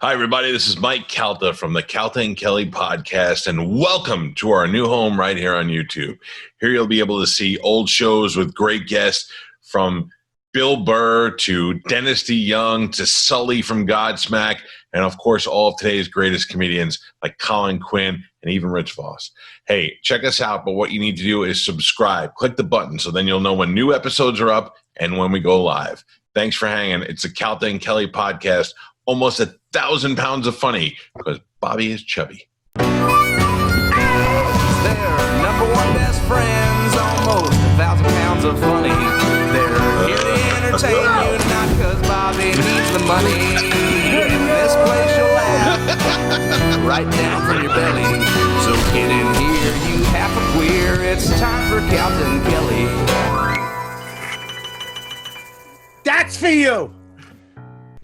Hi, everybody. This is Mike Calta from the Calta and Kelly podcast, and welcome to our new home right here on YouTube. Here you'll be able to see old shows with great guests from Bill Burr to Dennis DeYoung to Sully from Godsmack, and of course, all of today's greatest comedians like Colin Quinn and even Rich Voss. Hey, check us out, but what you need to do is subscribe. Click the button so then you'll know when new episodes are up and when we go live. Thanks for hanging. It's the Calta and Kelly podcast. Almost 1,000 pounds of funny because Bobby is chubby. They're number one best friends, almost 1,000 pounds of funny. They're here to entertain you, not because Bobby needs the money. In this place you'll laugh right down from your belly. So get in here, you half a queer. It's time for Calta and Kelly. That's for you.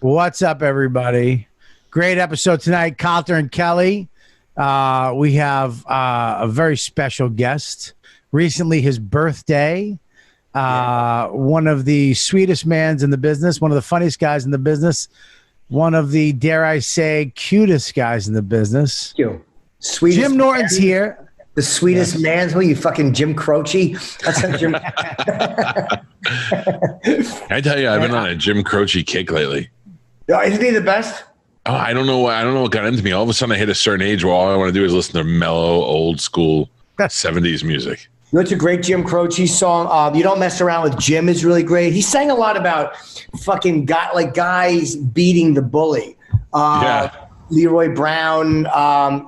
What's up, everybody? Great episode tonight, Calta and Kelly. We have a very special guest. Recently, his birthday. One of the sweetest mans in the business, one of the funniest guys in the business, one of the, dare I say, cutest guys in the business. Thank you. Sweetest Jim Norton's man. here. The sweetest man. Who you fucking Jim Croce? That's a Jim. I tell you, I've been on a Jim Croce kick lately. Oh, isn't he the best? Oh, I don't know what got into me. All of a sudden, I hit a certain age where all I want to do is listen to mellow, old school 70s music. You know, it's a great Jim Croce song. You Don't Mess Around with Jim is really great. He sang a lot about fucking guys beating the bully. Leroy Brown,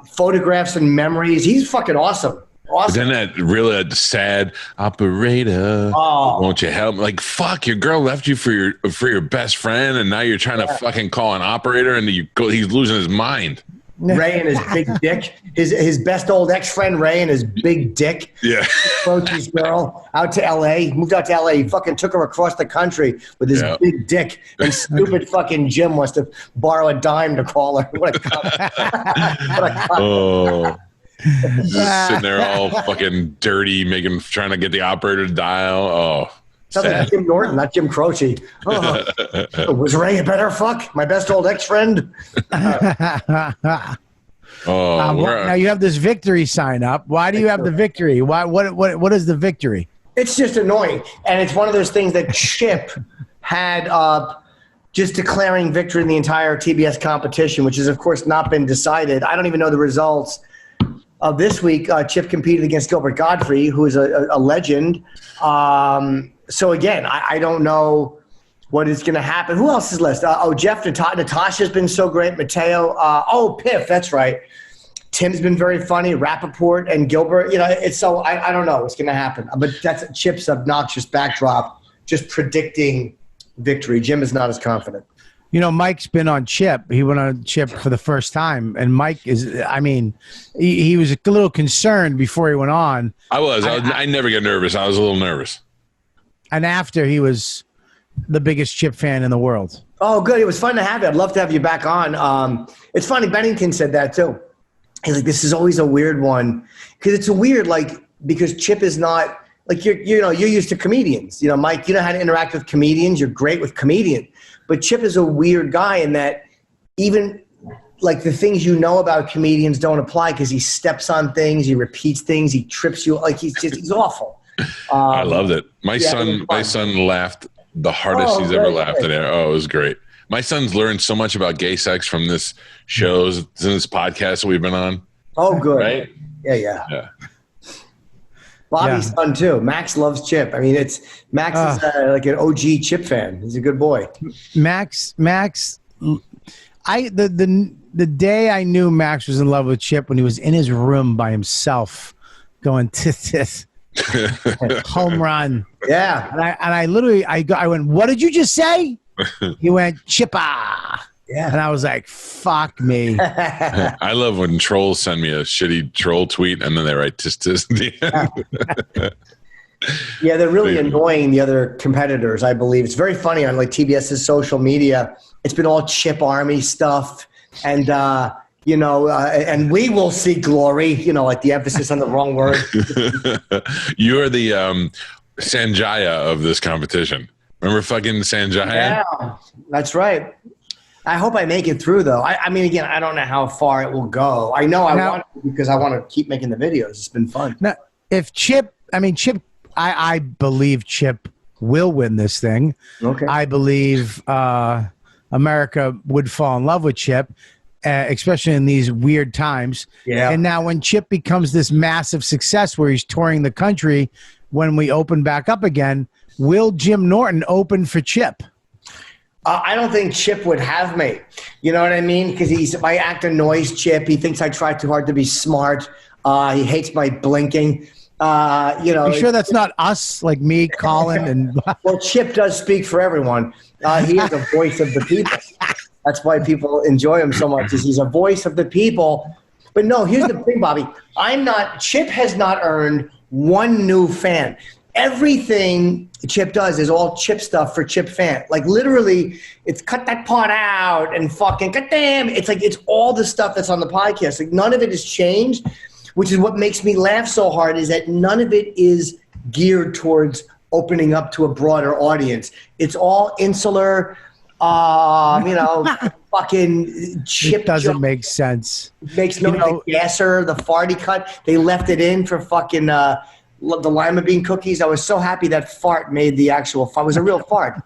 Photographs and Memories. He's fucking awesome. But then that really sad operator. Oh. Won't you help? Like, fuck, your girl left you for your best friend, and now you're trying to fucking call an operator, and he's losing his mind. Ray and his big dick. His best old ex-friend Ray and his big dick. Yeah. Croce's girl out to L.A. Moved out to L.A. He fucking took her across the country with his big dick. And stupid fucking Jim wants to borrow a dime to call her. What a cunt. Oh. Just sitting there all fucking dirty, trying to get the operator to dial. Oh. Something like Jim Norton, not Jim Croce. Oh. Was Ray a better fuck? My best old ex-friend? Now you have this victory sign up. Why do you have the victory? Why? What is the victory? It's just annoying. And it's one of those things that Chip had up just declaring victory in the entire TBS competition, which has, of course, not been decided. I don't even know the results. This week, Chip competed against Gilbert Gottfried, who is a legend. So, again, I don't know what is going to happen. Who else is left? Jeff, Natasha's been so great. Mateo. Piff, that's right. Tim's been very funny. Rappaport and Gilbert. You know, it's so I don't know what's going to happen. But that's Chip's obnoxious backdrop, just predicting victory. Jim is not as confident. You know, Mike's been on Chip. He went on Chip for the first time. And Mike he was a little concerned before he went on. I never get nervous. I was a little nervous. And after, he was the biggest Chip fan in the world. Oh, good. It was fun to have you. I'd love to have you back on. It's funny. Bennington said that, too. He's like, this is always a weird one. Because it's a weird, because Chip is not, you're used to comedians. You know, Mike, you know how to interact with comedians. You're great with comedians. But Chip is a weird guy in that even the things you know about comedians don't apply because he steps on things, he repeats things, he trips you. He's awful. I loved it. My son laughed the hardest he's ever laughed in there. Oh, it was great. My son's learned so much about gay sex from this shows, this podcast that we've been on. Oh, good. Right? Yeah. Bobby's son too. Max loves Chip. I mean, Max is like an OG Chip fan. He's a good boy. Max. The day I knew Max was in love with Chip when he was in his room by himself, going tis home run. Yeah. And I literally went, what did you just say? He went Chippa. Yeah. And I was like, fuck me. I love when trolls send me a shitty troll tweet and then they write tis at the end. Yeah, they're really annoying the other competitors, I believe. It's very funny on TBS's social media. It's been all Chip Army stuff. And, and we will see glory, the emphasis on the wrong word. You're the Sanjaya of this competition. Remember fucking Sanjaya? Yeah, that's right. I hope I make it through, though. I mean, again, I don't know how far it will go. I know I want to because I want to keep making the videos. It's been fun. Now, if Chip, I believe Chip will win this thing. Okay. I believe America would fall in love with Chip, especially in these weird times. Yeah. And now when Chip becomes this massive success where he's touring the country, when we open back up again, will Jim Norton open for Chip? I don't think Chip would have me. You know what I mean? Because my act annoys Chip. He thinks I try too hard to be smart. He hates my blinking. You sure that's not us, like me, Colin, and well, Chip does speak for everyone. He is a voice of the people. That's why people enjoy him so much. Is he's a voice of the people. But no, here's the thing, Bobby. Chip has not earned one new fan. Everything Chip does is all Chip stuff for Chip fan. Like literally, it's cut that part out and fucking goddamn. It's like it's all the stuff that's on the podcast. Like none of it has changed, which is what makes me laugh so hard. Is that none of it is geared towards opening up to a broader audience. It's all insular. Fucking Chip. it doesn't joke. make sense. Makes no the gasser, the farty cut. They left it in for fucking the lima bean cookies. I was so happy that fart made the actual fart. It was a real fart.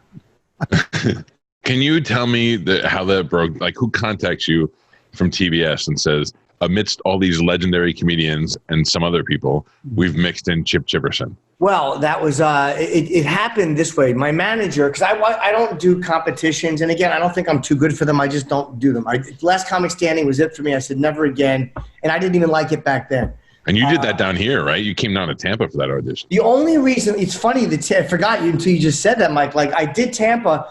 Can you tell me how that broke? Like, who contacts you from TBS and says, amidst all these legendary comedians and some other people, we've mixed in Chip Chipperson? Well, that was it happened this way. My manager, because I don't do competitions, and again, I don't think I'm too good for them. I just don't do them. Last Comic Standing was it for me. I said never again, and I didn't even like it back then. And you did that down here, right? You came down to Tampa for that audition. The only reason, it's funny that I forgot you until you just said that, Mike. Like I did Tampa.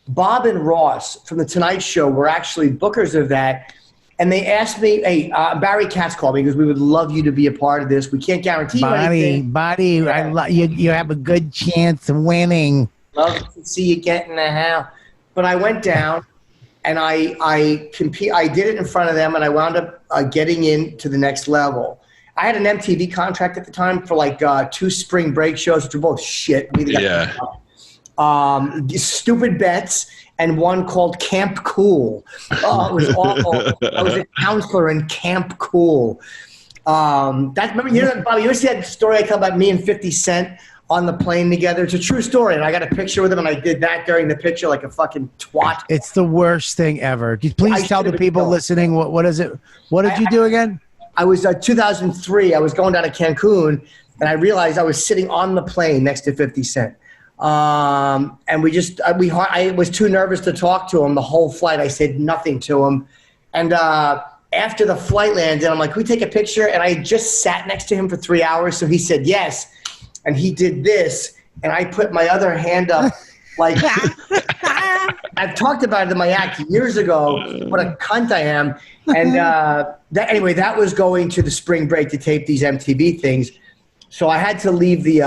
Bob and Ross from The Tonight Show were actually bookers of that. And they asked me, hey, Barry Katz called me because we would love you to be a part of this. We can't guarantee you anything. Buddy, yeah. You have a good chance of winning. Love to see you get in the house. But I went down and I did it in front of them and I wound up getting into the next level. I had an MTV contract at the time for like 2 spring break shows, which were both shit. Stupid Bets, and one called Camp Cool. Oh, it was awful. I was a counselor in Camp Cool. Remember, Bobby, you ever see that story I tell about me and 50 Cent on the plane together? It's a true story, and I got a picture with him, and I did that during the picture like a fucking twat. It's the worst thing ever. Please tell the people listening, what is it? What did you do again? I was 2003. I was going down to Cancun, and I realized I was sitting on the plane next to 50 Cent. And I was too nervous to talk to him the whole flight. I said nothing to him. And after the flight landed, I'm like, can we take a picture? And I just sat next to him for 3 hours. So he said yes. And he did this. And I put my other hand up like I've talked about it in my act years ago, what a cunt I am. And that was going to the spring break to tape these MTV things. So I had to leave the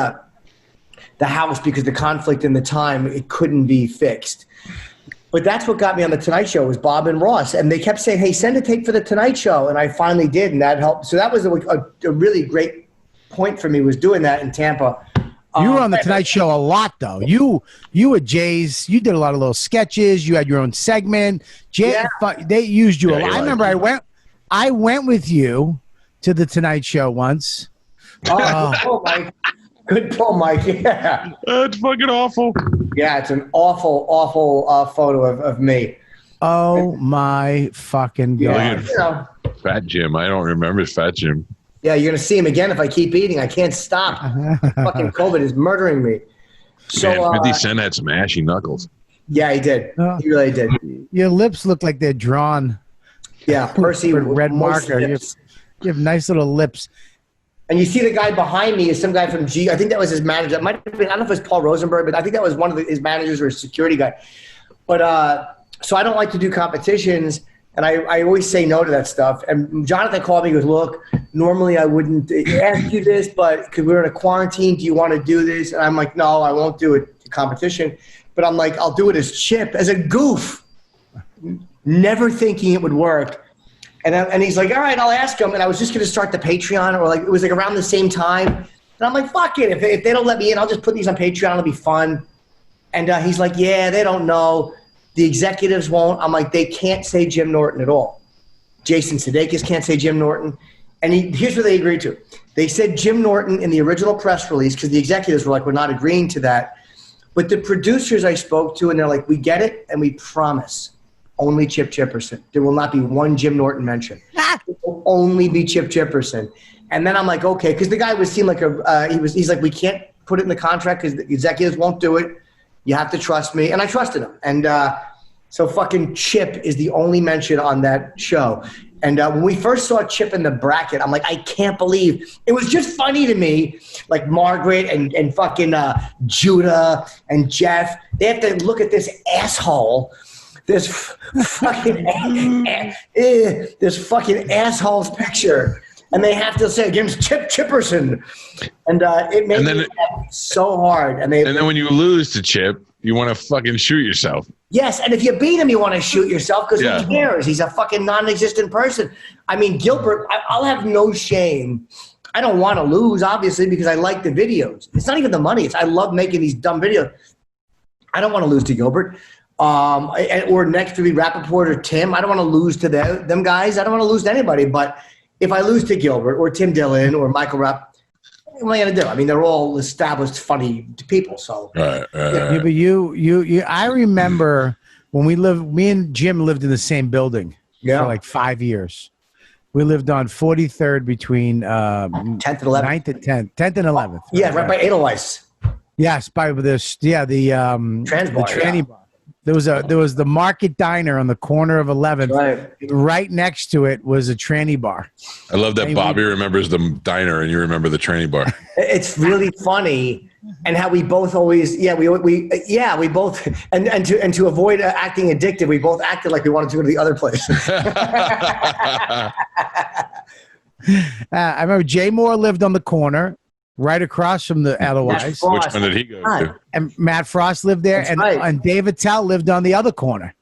house because the conflict in the time, it couldn't be fixed. But that's what got me on The Tonight Show was Bob and Ross. And they kept saying, hey, send a tape for The Tonight Show. And I finally did, and that helped. So that was a really great point for me, was doing that in Tampa. You were on The Tonight Show a lot, though. You were Jay's. You did a lot of little sketches. You had your own segment. They used you a lot. I remember I went with you to The Tonight Show once. Oh my good pull, Mike. Yeah. That's fucking awful. Yeah, it's an awful photo of me. Oh, my fucking God. Yeah, Fat Jim. I don't remember Fat Jim. Yeah, you're going to see him again if I keep eating. I can't stop. Fucking COVID is murdering me. So, man, 50 Cent had some ashy knuckles. Yeah, he did. He really did. Your lips look like they're drawn. Yeah, Percy with red marker. You have nice little lips. And you see the guy behind me is some guy from G. I think that was his manager. It might have been, I don't know if it was Paul Rosenberg, but I think that was one of his managers or his security guy. But so I don't like to do competitions, and I always say no to that stuff. And Jonathan called me and goes, look, normally I wouldn't ask you this, but because we're in a quarantine, do you want to do this? And I'm like, no, I won't do it to competition. But I'm like, I'll do it as Chip, as a goof, never thinking it would work. And he's like, all right, I'll ask him. And I was just going to start the Patreon, or like it was like around the same time. And I'm like, fuck it. If they don't let me in, I'll just put these on Patreon. It'll be fun. And he's like, yeah, they don't know. The executives won't. I'm like, they can't say Jim Norton at all. Jason Sudeikis can't say Jim Norton. And here's what they agreed to. They said Jim Norton in the original press release because the executives were like, we're not agreeing to that. But the producers I spoke to, and they're like, we get it, and we promise only Chip Chipperson. There will not be one Jim Norton mention. It will only be Chip Chipperson. And then I'm like, okay, because the guy seemed like he's like, we can't put it in the contract because the executives won't do it. You have to trust me. And I trusted him. And so fucking Chip is the only mention on that show. And when we first saw Chip in the bracket, I'm like, I can't believe. It was just funny to me, like Margaret and fucking Judah and Jeff. They have to look at this asshole, this fucking asshole's picture. And they have to say against Chip Chipperson. And it made me laugh so hard. And then when you lose to Chip, you want to fucking shoot yourself. Yes, and if you beat him, you want to shoot yourself because who cares? He's a fucking non-existent person. I mean, Gilbert, I'll have no shame. I don't want to lose, obviously, because I like the videos. It's not even the money. I love making these dumb videos. I don't want to lose to Gilbert. Or next to be Rappaport or Tim. I don't want to lose to them guys. I don't want to lose to anybody. But if I lose to Gilbert or Tim Dillon or Michael Rapp, what am I going to do? I mean, they're all established, funny people. So, yeah, but you. I remember when me and Jim lived in the same building for like 5 years. We lived on 43rd between 10th and 11th. 9th and 10th, 10th and 11th. Yeah, right by Edelweiss. Yes, by this. Yeah, the tranny bar. There was the Market Diner on the corner of 11th. Right. Right next to it was a tranny bar. I love that Bobby remembers the diner and you remember the tranny bar. It's really funny, and how we both always we both and to avoid acting addicted, we both acted like we wanted to go to the other place. I remember Jay Moore lived on the corner. Right across from the Edelweiss. Which one did he go to? And Matt Frost lived there, and Dave Attell lived on the other corner.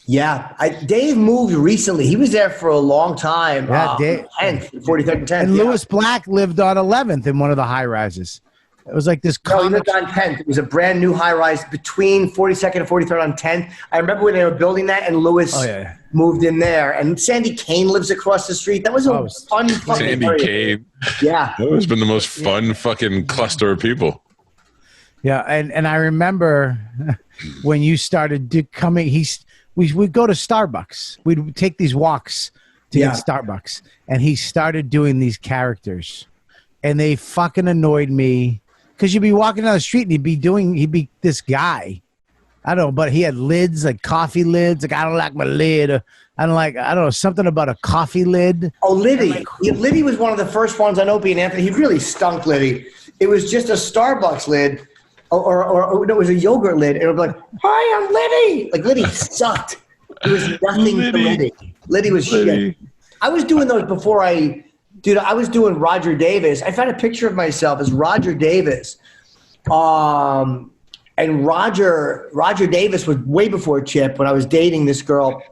Yeah, Dave moved recently. He was there for a long time. Yeah, Dave. 43rd and 10th. And Lewis Black lived on 11th in one of the high rises. It was like this. No, he lived on 10th. It was a brand new high rise between 42nd and 43rd on 10th. I remember when they were building that, and Lewis moved in there. And Sandy Kane lives across the street. That was a fun fucking Sandy area. Kane. Yeah. That has been the most fun fucking cluster of people. Yeah, and I remember when you started coming, we'd go to Starbucks. We'd take these walks to get Starbucks. And he started doing these characters. And they fucking annoyed me. Because you'd be walking down the street and he'd be this guy. I don't know, but he had lids, like coffee lids. Like, I don't like my lid. I don't know, something about a coffee lid. Oh, Liddy. Liddy was one of the first ones on Opie and Anthony. He really stunk, Liddy. It was just a Starbucks lid, or it was a yogurt lid. And it would be like, hi, I'm Liddy. Like, Liddy sucked. There was nothing to Liddy. Liddy was shit. I was doing those before I was doing Roger Davis. I found a picture of myself as Roger Davis. And Roger Davis was way before Chip when I was dating this girl.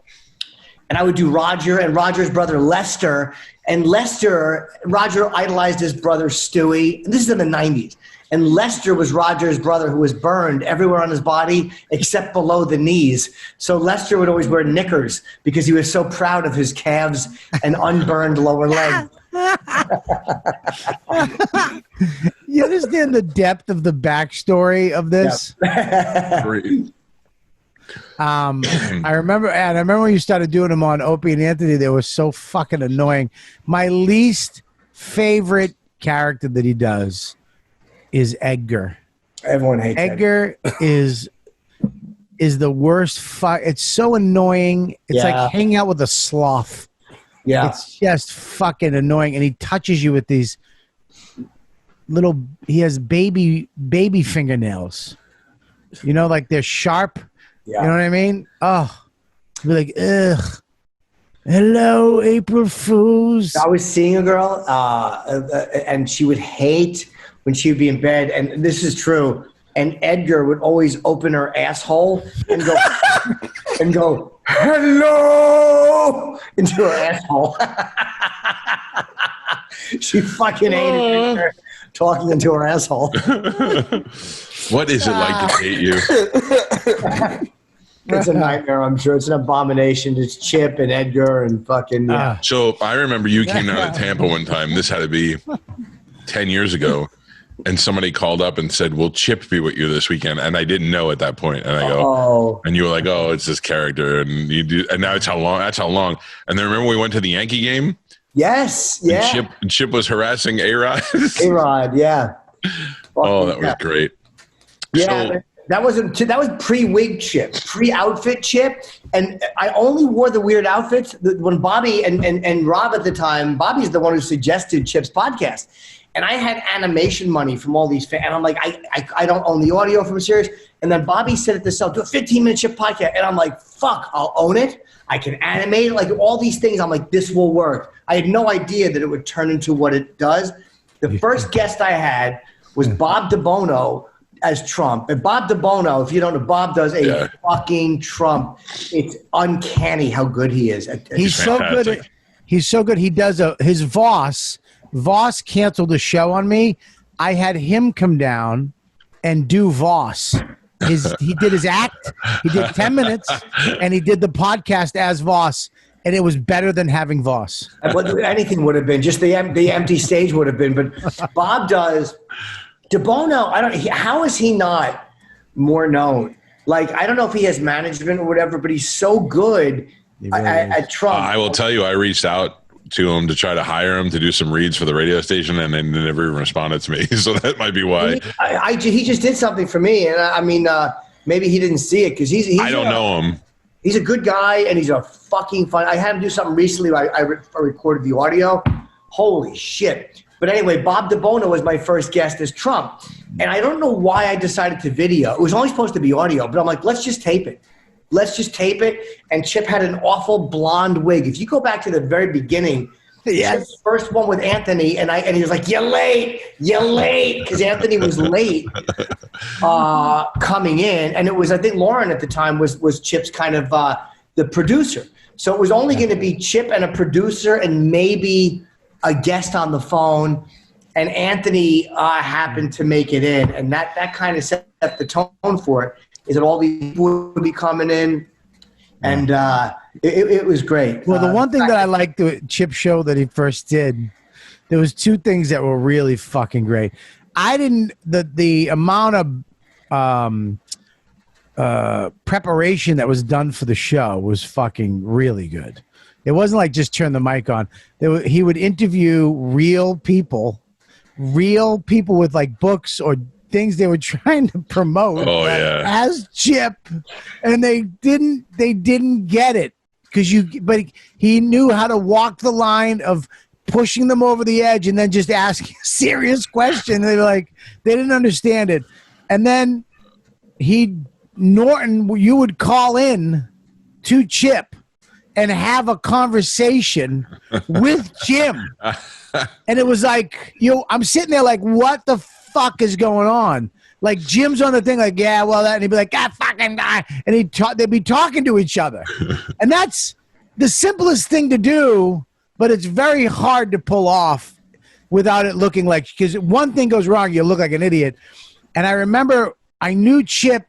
And I would do Roger and Roger's brother Lester. And Roger idolized his brother Stewie. This is in the 90s. And Lester was Roger's brother who was burned everywhere on his body except below the knees. So Lester would always wear knickers because he was so proud of his calves and unburned lower leg. You understand the depth of the backstory of this? Yep. I remember when you started doing them on Opie and Anthony, they were so fucking annoying. My least favorite character that he does is Edgar. Everyone hates Edgar. is the worst. It's so annoying. It's like hanging out with a sloth. Yeah, it's just fucking annoying, and he touches you with these little. He has baby fingernails. You know, like they're sharp. Yeah. You know what I mean? Oh, be like, ugh. Hello, April Fools. I was seeing a girl, and she would hate when she would be in bed, and this is true. And Edgar would always open her asshole and go and go, hello, into her asshole. She fucking hated Edgar talking into her asshole. What is it like to date you? It's a nightmare, I'm sure. It's an abomination. It's Chip and Edgar and fucking, yeah. So I remember you came down to Tampa one time. This had to be 10 years ago. And somebody called up and said, will Chip be with you this weekend? And I didn't know at that point. And I go, and you were like, oh, it's this character. And you do, and now that's how long. And then remember we went to the Yankee game? Yes, yeah. And Chip was harassing A-Rod. A-Rod, yeah. Oh, that was great. Yeah, so, that was pre-wig Chip, pre-outfit Chip. And I only wore the weird outfits when Bobby and Rob at the time, Bobby's the one who suggested Chip's podcast. And I had animation money from all these fans. And I'm like, I don't own the audio from Sirius. And then Bobby said at the cell, do a 15-minute Chip podcast. And I'm like, fuck, I'll own it. I can animate it. Like all these things. I'm like, this will work. I had no idea that it would turn into what it does. The first guest I had was Bob DeBono as Trump. And Bob DeBono, if you don't know, Bob does a fucking Trump. It's uncanny how good he is. He's so good. He's so good. He does his Voss canceled the show on me. I had him come down and do Voss. He did his act. He did 10 minutes, and he did the podcast as Voss, and it was better than having Voss. Anything would have been. Just the empty stage would have been. But Bob does. DeBono, how is he not more known? Like, I don't know if he has management or whatever, but he's so good at Trump. I will tell you, I reached out to him to try to hire him to do some reads for the radio station, and they never even responded to me. So that might be why. He just did something for me, and I mean, maybe he didn't see it because he's. I don't know him. He's a good guy, and he's a fucking fun. I had him do something recently. I recorded the audio. Holy shit! But anyway, Bob DeBono was my first guest as Trump, and I don't know why I decided to video. It was only supposed to be audio, but I'm like, let's just tape it. And Chip had an awful blonde wig. If you go back to the very beginning, Chip's first one with Anthony, and he was like, you're late, because Anthony was late coming in. And it was, I think Lauren at the time was Chip's kind of the producer. So it was only going to be Chip and a producer and maybe a guest on the phone. And Anthony happened to make it in. And that kind of set the tone for it. Is that all these people would be coming in, and it was great. Well, the one thing that I liked the Chip show that he first did, there was two things that were really fucking great. The amount of preparation that was done for the show was fucking really good. It wasn't like just turn the mic on. He would interview real people with like books or things they were trying to promote as Chip, and they didn't get it but he knew how to walk the line of pushing them over the edge and then just asking a serious question. They didn't understand it. And then Norton, you would call in to Chip and have a conversation with Jim. And it was like, I'm sitting there like, what the fuck is going on? Like Jim's on the thing like, yeah, well, that, and he'd be like, fucking guy, and they'd be talking to each other. And that's the simplest thing to do, but it's very hard to pull off without it looking like, because one thing goes wrong, you look like an idiot. And I remember I knew Chip.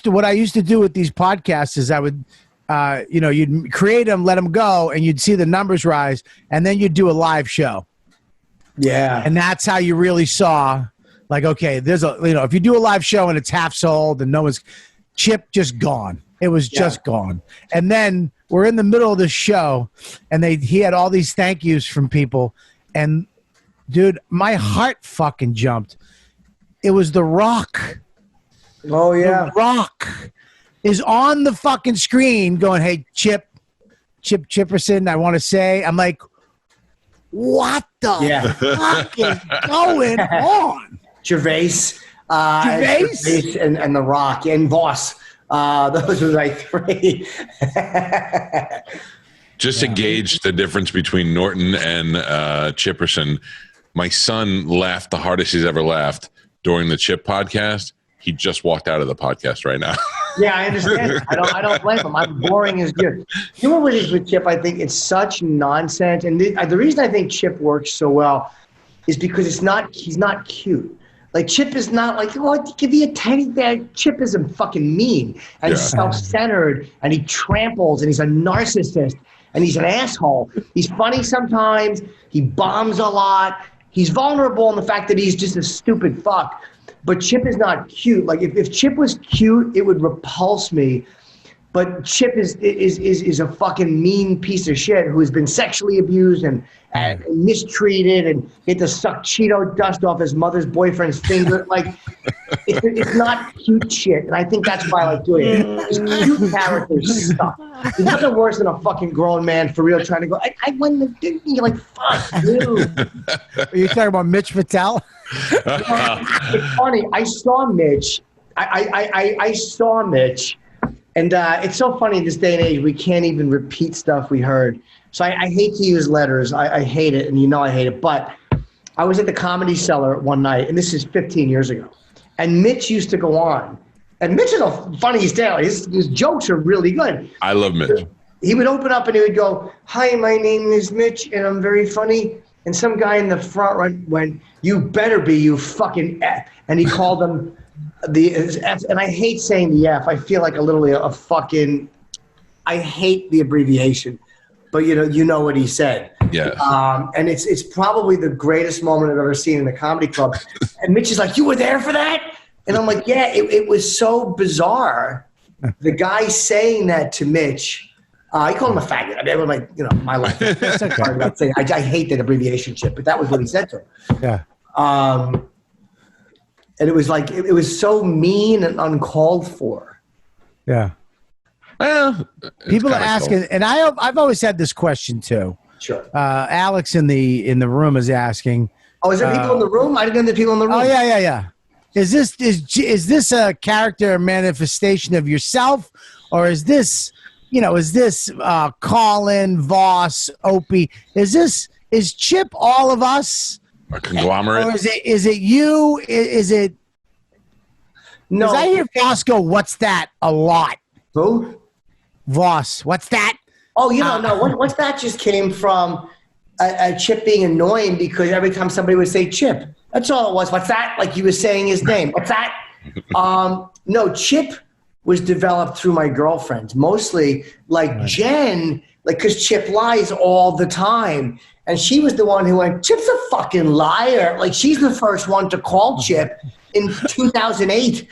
What I used to do with these podcasts is I would, you'd create them, let them go, and you'd see the numbers rise, and then you'd do a live show. Yeah. And that's how you really saw, like, okay, if you do a live show and it's half sold and Chip just gone. It was just gone. And then we're in the middle of the show, and he had all these thank yous from people. And, dude, my heart fucking jumped. It was The Rock. Oh, yeah. The Rock is on the fucking screen going, hey, Chip Chipperson, I want to say. I'm like, what the fuck is going on? Gervais and The Rock and Voss. Those were like three. Just to gauge the difference between Norton and Chipperson, my son laughed the hardest he's ever laughed during the Chip podcast. He just walked out of the podcast right now. Yeah, I understand. I don't blame him. I'm boring as good. You know what it is with Chip? I think it's such nonsense. And the reason I think Chip works so well is because he's not cute. Like Chip is not like, oh, give me a teddy bear. Chip isn't fucking mean and self-centered, and he tramples, and he's a narcissist, and he's an asshole. He's funny sometimes. He bombs a lot. He's vulnerable in the fact that he's just a stupid fuck. But Chip is not cute. Like if Chip was cute, it would repulse me. But Chip is a fucking mean piece of shit who has been sexually abused and mistreated and get to suck Cheeto dust off his mother's boyfriend's finger. Like, it's not cute shit. And I think that's why I like doing it. These cute characters suck. There's nothing worse than a fucking grown man for real trying to go, I won the Disney. You're like, fuck, dude. Are you talking about Mitch Patel? It's funny. I saw Mitch. I saw Mitch. And it's so funny in this day and age, we can't even repeat stuff we heard. So I hate to use letters. I hate it, and you know I hate it. But I was at the Comedy Cellar one night, and this is 15 years ago. And Mitch used to go on. And Mitch is a funny tale. His jokes are really good. I love Mitch. He would open up and he would go, hi, my name is Mitch, and I'm very funny. And some guy in the front went, you better be, you fucking F. And he called him the F. And I hate saying the F. I feel like literally a fucking, I hate the abbreviation. But you know what he said. Yeah. And it's probably the greatest moment I've ever seen in a comedy club. And Mitch is like, you were there for that? And I'm like, yeah, it was so bizarre. The guy saying that to Mitch, he called him a faggot. I mean, I'm like, my life. I hate that abbreviation shit, but that was what he said to him. Yeah. And it was like, it was so mean and uncalled for. Yeah. Well, people are asking, cool. And I've always had this question too. Sure. Alex in the room is asking. Oh, is there people in the room? I didn't know there people in the room. Oh yeah. Is this a character manifestation of yourself, or is this Colin, Voss, Opie? Is Chip all of us? A conglomerate? Or is it you? Is it? No. Because I hear Voss go, "What's that?" a lot. Who? Voss. What's that? Oh, no. What's that just came from a Chip being annoying because every time somebody would say Chip, that's all it was. What's that? Like he was saying his name. What's that? No, Chip was developed through my girlfriends, mostly like Jen, like because Chip lies all the time. And she was the one who went, Chip's a fucking liar. Like she's the first one to call Chip in 2008.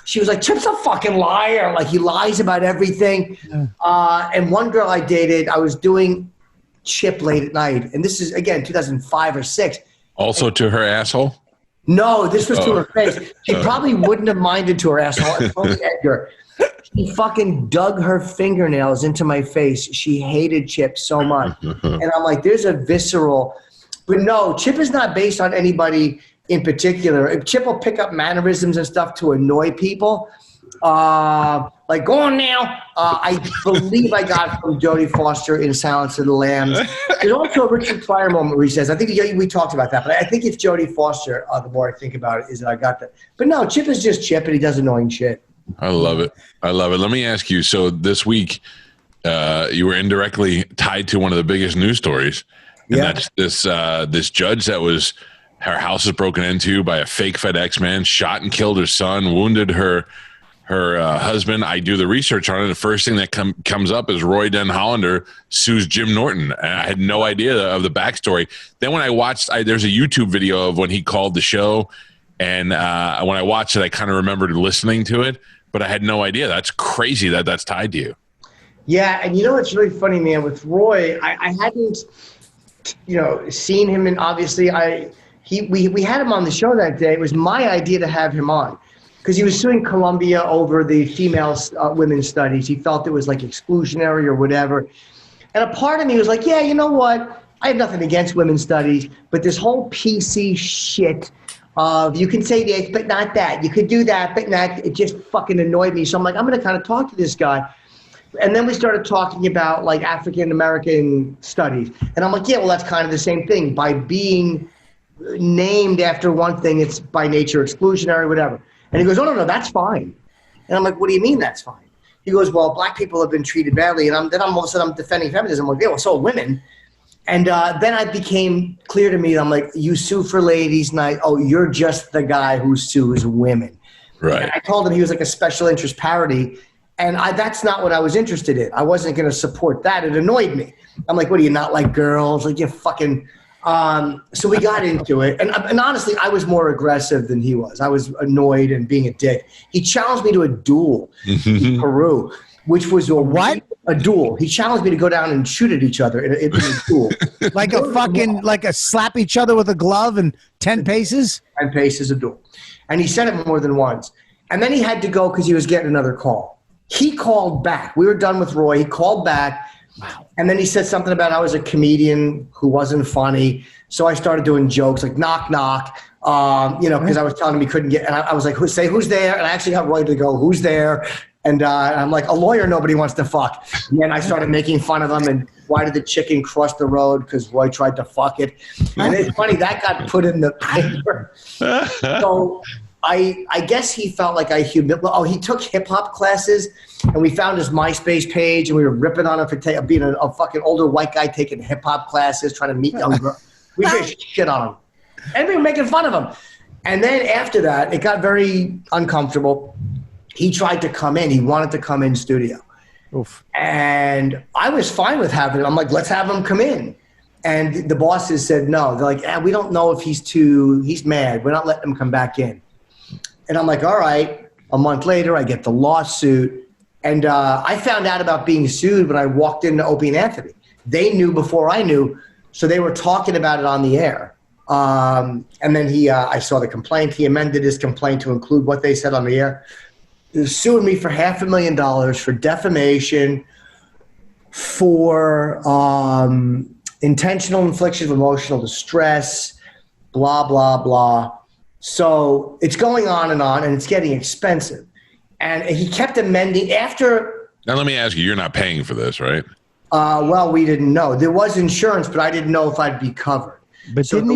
She was like, Chip's a fucking liar. Like he lies about everything. And one girl I dated, I was doing Chip late at night. And this is, again, 2005 or 6. Also to her asshole? No, this was to her face. She probably wouldn't have minded to her asshole. Only Edgar. She fucking dug her fingernails into my face. She hated Chip so much. And I'm like, there's a visceral. But no, Chip is not based on anybody in particular. If Chip will pick up mannerisms and stuff to annoy people. Like, go on now. I believe I got from Jodie Foster in Silence of the Lambs. There's also a Richard Pryor moment where he says, I think we talked about that, but I think it's Jodie Foster, the more I think about it, is that I got that. But no, Chip is just Chip, and he does annoying shit. I love it. Let me ask you, so this week you were indirectly tied to one of the biggest news stories, and that's this judge that was, her house was broken into by a fake FedEx man, shot and killed her son, wounded her husband. I do the research on it. The first thing that comes up is Roy Den Hollander sues Jim Norton. And I had no idea of the backstory. Then when I watched, there's a YouTube video of when he called the show. And when I watched it, I kind of remembered listening to it, but I had no idea. That's crazy that that's tied to you. Yeah. And what's really funny, man, with Roy, I hadn't, seen him. And obviously we had him on the show that day. It was my idea to have him on, because he was suing Columbia over the female women's studies. He felt it was like exclusionary or whatever. And a part of me was like, yeah, you know what? I have nothing against women's studies, but this whole PC shit of you can say this, but not that. You could do that, but not. It just fucking annoyed me. So I'm like, I'm going to kind of talk to this guy. And then we started talking about like African-American studies. And I'm like, yeah, well, that's kind of the same thing. By being named after one thing, it's by nature exclusionary, whatever. And he goes, oh, no, that's fine. And I'm like, what do you mean that's fine? He goes, well, black people have been treated badly. And then all of a sudden I'm defending feminism. I'm like, yeah, well, so are women. And then it became clear to me, I'm like, you sue for ladies' night. Oh, you're just the guy who sues women. Right. And I told him he was like a special interest parody. And that's not what I was interested in. I wasn't going to support that. It annoyed me. I'm like, what, do you not like girls? Like, you fucking... so we got into it. And honestly, I was more aggressive than he was. I was annoyed and being a dick. He challenged me to a duel in Peru, which was a duel. He challenged me to go down and shoot at each other in a duel. Like a slap each other with a glove and 10 paces? 10 paces a duel. And he said it more than once. And then he had to go because he was getting another call. He called back. We were done with Roy. He called back. Wow. And then he said something about I was a comedian who wasn't funny. So I started doing jokes like knock, knock, because I was telling him he couldn't get. And I was like, who's there? And I actually got Roy to go, who's there? And I'm like, a lawyer nobody wants to fuck. And then I started making fun of him. And why did the chicken cross the road? Because Roy tried to fuck it. And it's funny, that got put in the paper. So I guess he felt like he took hip-hop classes, and we found his MySpace page, and we were ripping on him for being a fucking older white guy taking hip-hop classes, trying to meet young girls. We just shit on him. And we were making fun of him. And then after that, it got very uncomfortable. He tried to come in. He wanted to come in studio. Oof. And I was fine with having him. I'm like, let's have him come in. And the bosses said no. They're like, we don't know if he's mad. We're not letting him come back in. And I'm like, all right. A month later, I get the lawsuit. And I found out about being sued when I walked into Opie and Anthony. They knew before I knew. So they were talking about it on the air. And then I saw the complaint. He amended his complaint to include what they said on the air. They're suing me for $500,000 for defamation, for intentional infliction of emotional distress, blah, blah, blah. So it's going on, and it's getting expensive. And he kept amending after. Now, let me ask you, you're not paying for this, right? Well, we didn't know. There was insurance, but I didn't know if I'd be covered. But so in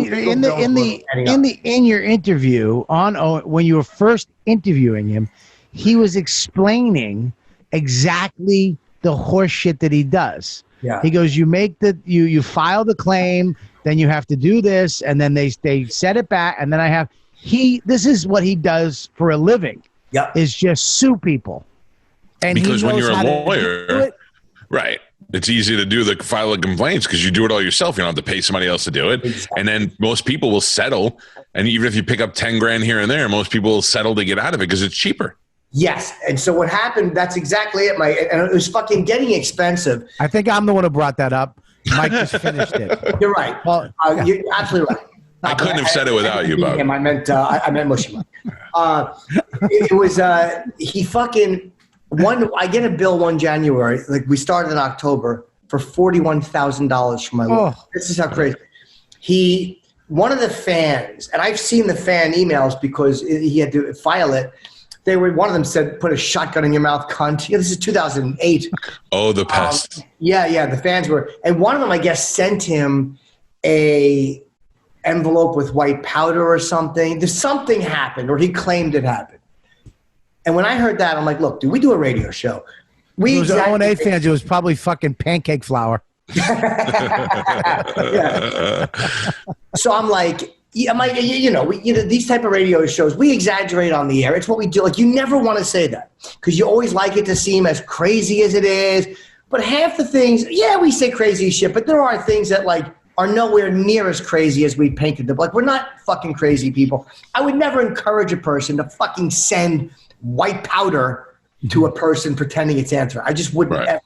your interview when you were first interviewing him, he was explaining exactly the horse shit that he does. Yeah. He goes, you file the claim, then you have to do this, and then they set it back, and then this is what he does for a living. Yeah. Is just sue people. And because when you're a lawyer, right, it's easy to do the file of complaints because you do it all yourself. You don't have to pay somebody else to do it. Exactly. And then most people will settle. And even if you pick up 10 grand here and there, most people will settle to get out of it because it's cheaper. Yes. And so what happened, that's exactly it, Mike. And it was fucking getting expensive. I think I'm the one who brought that up. Mike just finished it. You're right. Well, you're absolutely right. I couldn't have said it without you, Bob. I meant Mushy Mike. It was, he fucking, I get a bill 1 January, like we started in October, for $41,000 from my lawyer. This is how crazy. One of the fans, and I've seen the fan emails because he had to file it. One of them said, put a shotgun in your mouth, cunt. Yeah, this is 2008. Oh, the pest. Yeah, the fans were. And one of them, I guess, sent him a envelope with white powder or something. There's something happened, or he claimed it happened. And when I heard that, I'm like, look, dude, we do a radio show. It was O&A fans. It was probably fucking pancake flour. Yeah. So I'm like, these type of radio shows, we exaggerate on the air. It's what we do. Like, you never want to say that because you always like it to seem as crazy as it is. But half the things, we say crazy shit, but there are things that are nowhere near as crazy as we painted them. Like, we're not fucking crazy people. I would never encourage a person to fucking send white powder to a person pretending it's answer. I just wouldn't ever.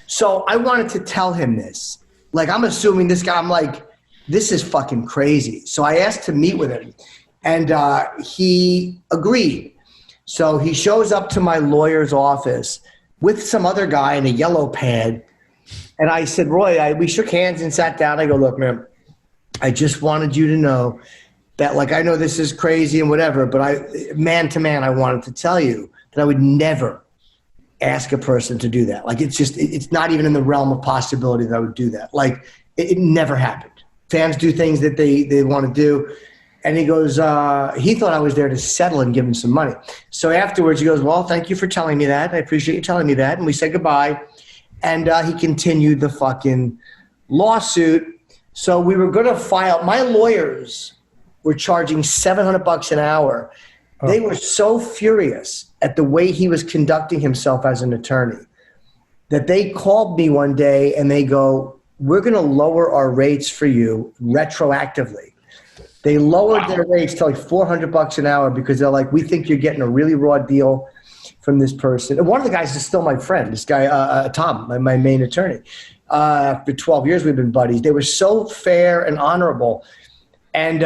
So I wanted to tell him this. Like, I'm assuming this guy, I'm like, this is fucking crazy. So I asked to meet with him, and he agreed. So he shows up to my lawyer's office with some other guy in a yellow pad. And I said, Roy, we shook hands and sat down. I go, look, man, I just wanted you to know that, I know this is crazy and whatever, but man to man, I wanted to tell you that I would never ask a person to do that. It's not even in the realm of possibility that I would do that. It never happened. Fans do things that they want to do. And he goes, he thought I was there to settle and give him some money. So afterwards he goes, well, thank you for telling me that. I appreciate you telling me that. And we said goodbye. And he continued the fucking lawsuit. So we were going to file. My lawyers were charging $700 an hour. They were so furious at the way he was conducting himself as an attorney that they called me one day and they go, we're going to lower our rates for you retroactively. They lowered their rates to like $400 an hour because they're like, we think you're getting a really raw deal from this person. And one of the guys is still my friend, this guy, Tom, my main attorney. For 12 years, we've been buddies. They were so fair and honorable. And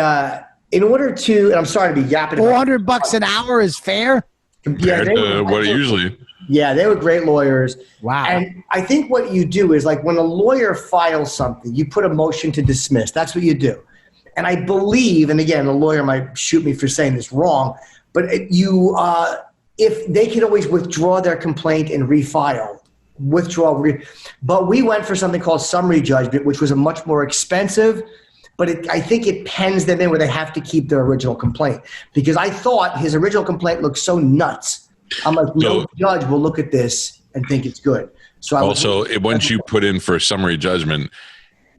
in order to, and I'm sorry to be yapping. $400 an hour is fair? Compared to what it usually. Yeah, they were great lawyers. Wow. And I think what you do is like when a lawyer files something, you put a motion to dismiss. That's what you do. And I believe, and again, a lawyer might shoot me for saying this wrong, but if they can always withdraw their complaint and refile, but we went for something called summary judgment, which was a much more expensive, but I think it pens them in where they have to keep their original complaint. Because I thought his original complaint looked so nuts. I'm like, no judge will look at this and think it's good. So once you put in for summary judgment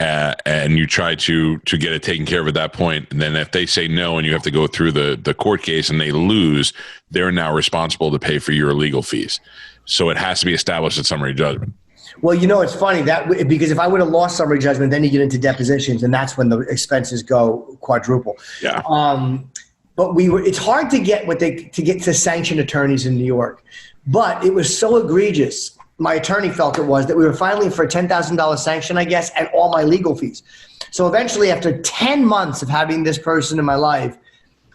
and you try to get it taken care of at that point, and then if they say no and you have to go through the court case and they lose, they're now responsible to pay for your legal fees. So it has to be established at summary judgment. Well, it's funny that because if I would have lost summary judgment, then you get into depositions, and that's when the expenses go quadruple. Yeah. But it's hard to get to sanction attorneys in New York, but it was so egregious. My attorney felt it was that we were filing for a $10,000 sanction, I guess, and all my legal fees. So eventually, after 10 months of having this person in my life,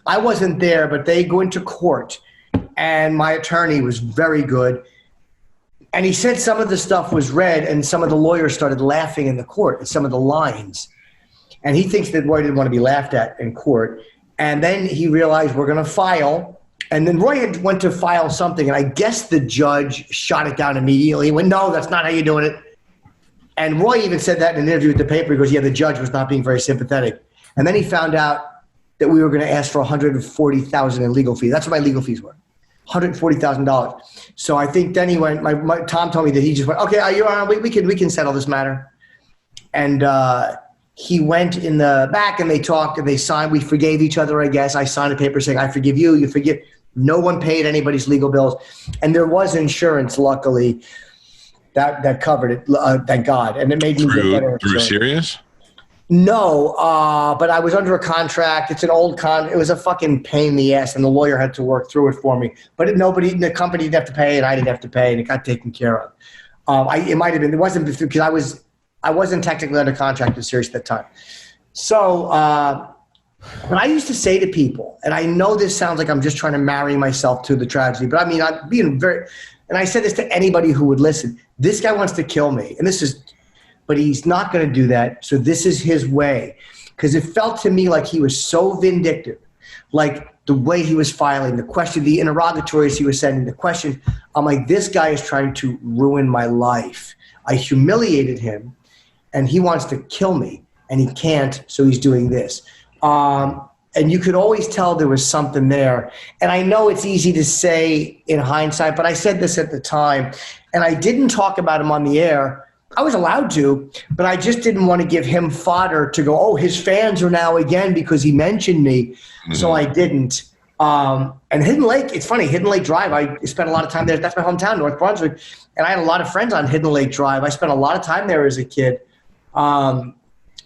I wasn't there, but they go into court, and my attorney was very good. And he said some of the stuff was read, and some of the lawyers started laughing in the court at some of the lines. And he thinks that Roy didn't want to be laughed at in court. And then he realized we're going to file. And then Roy had went to file something, and I guess the judge shot it down immediately. He went, no, that's not how you're doing it. And Roy even said that in an interview with the paper. He goes, yeah, the judge was not being very sympathetic. And then he found out that we were going to ask for $140,000 in legal fees. That's what my legal fees were. $140,000. So I think then he went. Tom told me that he just went, okay, we can settle this matter. And he went in the back, and they talked, and they signed. We forgave each other, I guess. I signed a paper saying, I forgive you, you forgive. No one paid anybody's legal bills, and there was insurance, luckily, that covered it. Thank God, and it made me get better. Through Sirius? No, but I was under a contract. It's an old It was a fucking pain in the ass, and the lawyer had to work through it for me. But the company didn't have to pay, and I didn't have to pay, and it got taken care of. It might have been. It wasn't because I wasn't technically under contract with Sirius at that time. So when I used to say to people, and I know this sounds like I'm just trying to marry myself to the tragedy, but I mean, I'm being very. And I said this to anybody who would listen. This guy wants to kill me, and but he's not going to do that. So this is his way. Because it felt to me like he was so vindictive, like the way he was filing, the interrogatories he was sending, the questions. I'm like, this guy is trying to ruin my life. I humiliated him, and he wants to kill me, and he can't, so he's doing this. And you could always tell there was something there. And I know it's easy to say in hindsight, but I said this at the time, and I didn't talk about him on the air. I was allowed to, but I just didn't want to give him fodder to go, oh, his fans are now again because he mentioned me. Mm-hmm. So I didn't. And Hidden Lake, it's funny, Hidden Lake Drive, I spent a lot of time there. That's my hometown, North Brunswick. And I had a lot of friends on Hidden Lake Drive. I spent a lot of time there as a kid.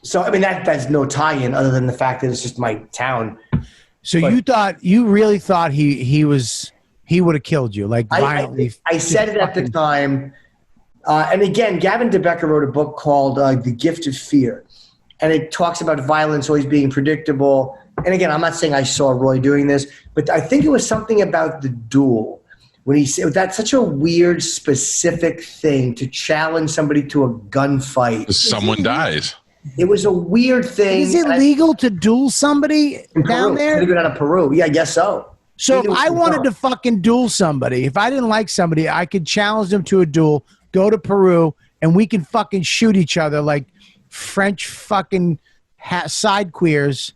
So, I mean, that's no tie-in other than the fact that it's just my town. So you really thought he would have killed you, like violently? I said it at the time. And again, Gavin DeBecker wrote a book called The Gift of Fear. And it talks about violence always being predictable. And again, I'm not saying I saw Roy doing this, but I think it was something about the duel. When he said that's such a weird, specific thing to challenge somebody to a gunfight. Someone dies. It was a weird thing. Is it legal to duel somebody down there? Go down to Peru. Yeah, I guess so. So if I wanted to fucking duel somebody, if I didn't like somebody, I could challenge them to a duel, go to Peru, and we can fucking shoot each other like French fucking side queers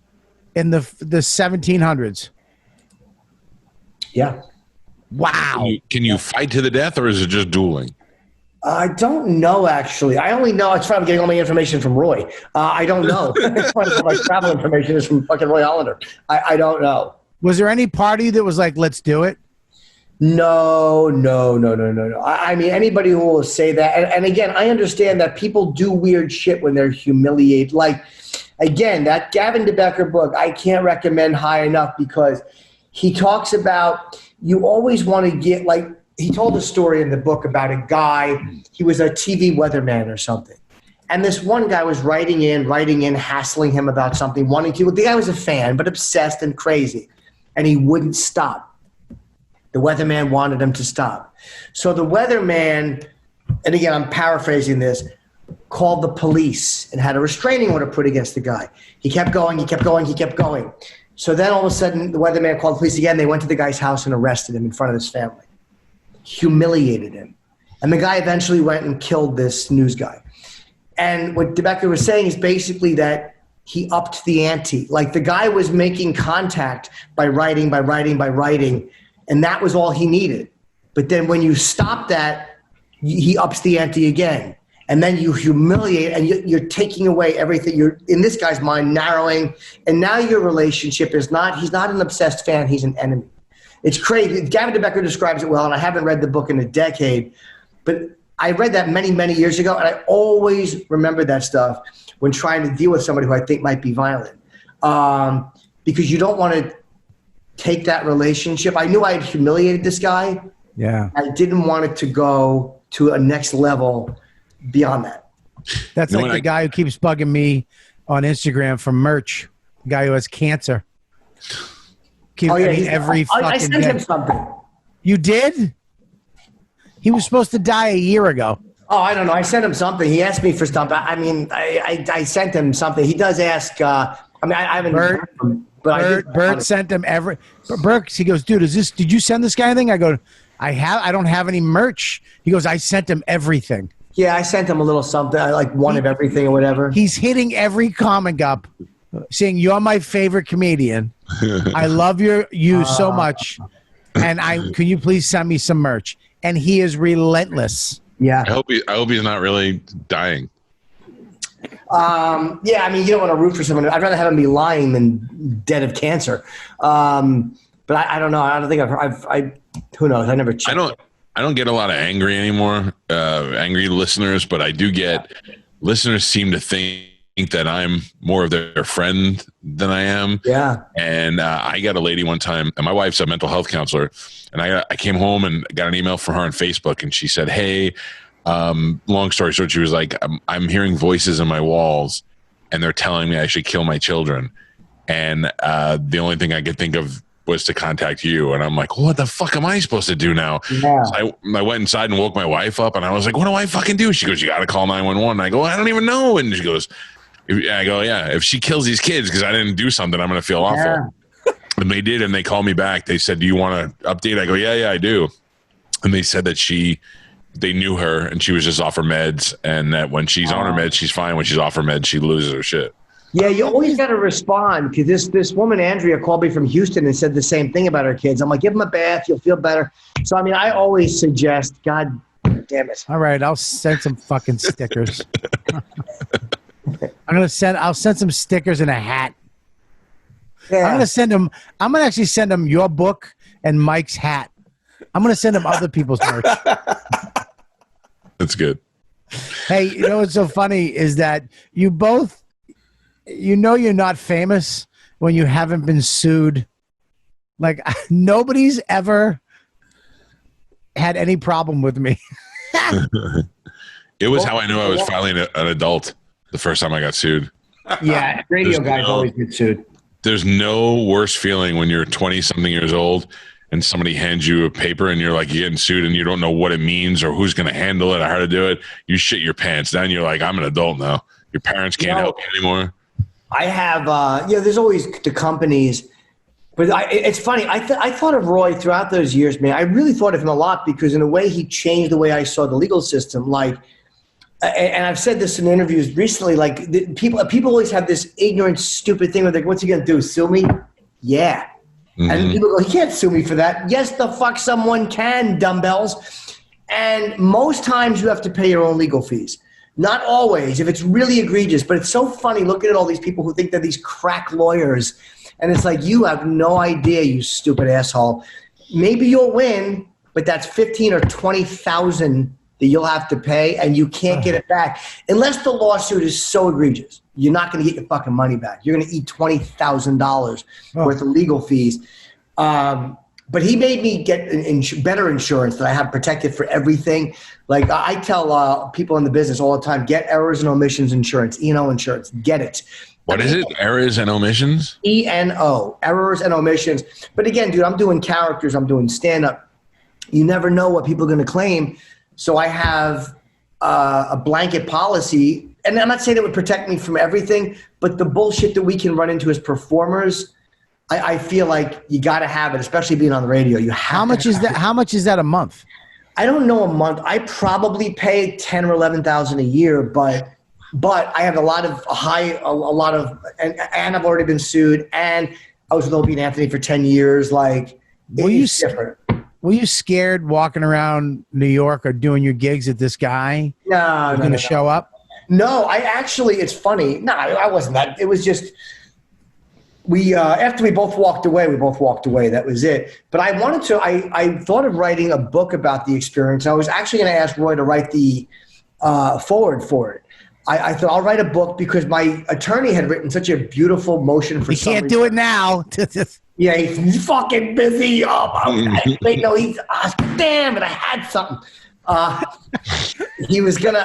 in the 1700s. Yeah. Wow. Can you fight to the death, or is it just dueling? I don't know, actually. I only know, it's probably getting all my information from Roy. I don't know. My travel information is from fucking Roy Hollander. I don't know. Was there any party that was like, let's do it? No. I mean, anybody who will say that, and again, I understand that people do weird shit when they're humiliated. Like, again, that Gavin DeBecker book, I can't recommend high enough because he talks about you always want to get, like, he told a story in the book about a guy, he was a TV weatherman or something. And this one guy was writing in, hassling him about something, the guy was a fan, but obsessed and crazy. And he wouldn't stop. The weatherman wanted him to stop. So the weatherman, and again, I'm paraphrasing this, called the police and had a restraining order put against the guy. He kept going. So then all of a sudden, the weatherman called the police again. They went to the guy's house and arrested him in front of his family. Humiliated him. And the guy eventually went and killed this news guy. And what DeBecker was saying is basically that he upped the ante. Like the guy was making contact by writing, and that was all he needed. But then when you stop that, he ups the ante again. And then you humiliate and you're taking away everything. You're, in this guy's mind, narrowing. And now your relationship is not, he's not an obsessed fan, he's an enemy. It's crazy. Gavin DeBecker describes it well, and I haven't read the book in a decade, but I read that many, many years ago, and I always remember that stuff when trying to deal with somebody who I think might be violent. Because you don't want to take that relationship. I knew I had humiliated this guy. Yeah. I didn't want it to go to a next level beyond that. That's like the guy who keeps bugging me on Instagram for merch. The guy who has cancer. Every fucking I sent him something. You did? He was supposed to die a year ago. Oh, I don't know. I sent him something. He asked me for something. I mean, I sent him something. He does ask. I haven't. Bert sent him every. Bert, he goes, dude, did you send this guy anything? I go, I don't have any merch. He goes, I sent him everything. Yeah, I sent him a little something. I like one of everything or whatever. He's hitting every comic up, saying, you're my favorite comedian. I love you so much. And can you please send me some merch? And he is relentless. Yeah. I hope he's not really dying. Yeah, I mean, you don't want to root for someone. I'd rather have him be lying than dead of cancer. But I don't know. I don't think I've who knows? I never checked. I don't get a lot of angry anymore, angry listeners, but I do get listeners seem to think that I'm more of their friend than I am. Yeah. And I got a lady one time, and my wife's a mental health counselor, and I came home and got an email from her on Facebook, and she said, hey, long story short, she was like, I'm hearing voices in my walls, and they're telling me I should kill my children. And the only thing I could think of was to contact you. And I'm like, what the fuck am I supposed to do now? Yeah. So I went inside and woke my wife up, and I was like, what do I fucking do? She goes, you got to call 911. I go, I don't even know. And she goes, I go, yeah, if she kills these kids because I didn't do something, I'm going to feel awful. And they did, and they called me back. They said, do you want to update? I go, yeah, I do. And they said that they knew her, and she was just off her meds, and that when she's on her meds, she's fine. When she's off her meds, she loses her shit. Yeah, you always got to respond, because this woman, Andrea, called me from Houston and said the same thing about her kids. I'm like, give them a bath, you'll feel better. So, I mean, I always suggest, God damn it. All right, I'll send some fucking stickers. I'll send some stickers and a hat. Yeah. I'm gonna actually send him your book and Mike's hat. I'm gonna send him other people's merch. That's good. Hey, you know what's so funny is that you both, you know, you're not famous when you haven't been sued. Like, nobody's ever had any problem with me. It was how I knew I was finally an adult the first time I got sued. Yeah, radio guys always get sued. There's no worse feeling when you're 20-something years old and somebody hands you a paper and you're like, you're getting sued and you don't know what it means or who's going to handle it or how to do it. You shit your pants. Then you're like, I'm an adult now. Your parents can't help you anymore. I have, there's always the companies. But it's funny. I thought of Roy throughout those years, man. I really thought of him a lot because in a way he changed the way I saw the legal system. Like, and I've said this in interviews recently, like people always have this ignorant, stupid thing where they're like, what's he going to do, sue me? Yeah. Mm-hmm. And people go, he can't sue me for that. Yes, the fuck someone can, dumbbells. And most times you have to pay your own legal fees. Not always, if it's really egregious. But it's so funny looking at all these people who think they're these crack lawyers. And it's like, you have no idea, you stupid asshole. Maybe you'll win, but that's $15,000 or $20,000 that you'll have to pay, and you can't get it back. Unless the lawsuit is so egregious. You're not going to get your fucking money back. You're going to eat $20,000 worth of legal fees. But he made me get better insurance that I have protected for everything. Like I tell people in the business all the time, get errors and omissions insurance, E&O insurance. Get it. What is it? Errors and omissions? E&O, errors and omissions. But again, dude, I'm doing characters. I'm doing stand-up. You never know what people are going to claim. So I have a blanket policy. And I'm not saying it would protect me from everything, but the bullshit that we can run into as performers, I feel like you got to have it, especially being on the radio. You have How much is that? How much is that a month? I don't know a month. I probably pay $10,000 or $11,000 a year, but I have a lot of, and I've already been sued, and I was with Opie and Anthony for 10 years. Like, it's different. Were you scared walking around New York or doing your gigs that this guy was going to show up? No, I actually, it's funny. No, I wasn't that. It was just, after we both walked away, That was it. But I thought of writing a book about the experience. I was actually going to ask Roy to write the forward for it. I thought I'll write a book because my attorney had written such a beautiful motion for. He can't do it now. Yeah, he's fucking busy. Wait, no, he's damn it! I had something. He was gonna.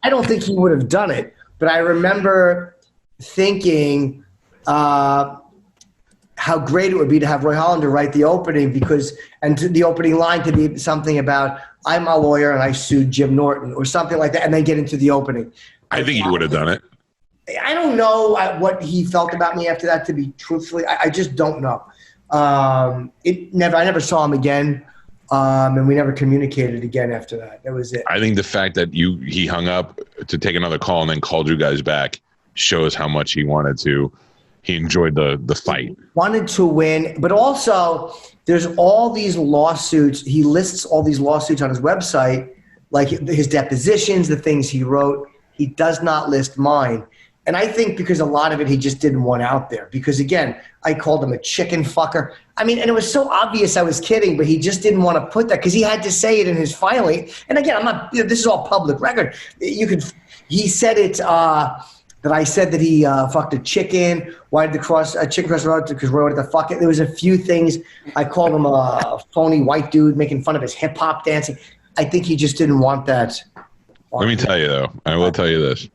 I don't think he would have done it, but I remember thinking how great it would be to have Roy Hollander write the opening the opening line to be something about I'm a lawyer and I sued Jim Norton or something like that, and then get into the opening. I think he would have done it. I don't know what he felt about me after that, to be truthfully. I just don't know. I never saw him again, and we never communicated again after that. That was it. I think the fact that he hung up to take another call and then called you guys back shows how much he wanted to. He enjoyed the fight. He wanted to win, but also there's all these lawsuits. He lists all these lawsuits on his website, like his depositions, the things he wrote. He does not list mine. And I think because a lot of it he just didn't want out there. Because, again, I called him a chicken fucker. I mean, and it was so obvious I was kidding, but he just didn't want to put that because he had to say it in his filing. And, again, I'm not. This is all public record. He said it that I said that he fucked a chicken. Why did a chicken cross the road? Because Roy wanted to fuck it. There was a few things. I called him a phony white dude making fun of his hip-hop dancing. I think he just didn't want that. Let me tell you, though. I will tell you this.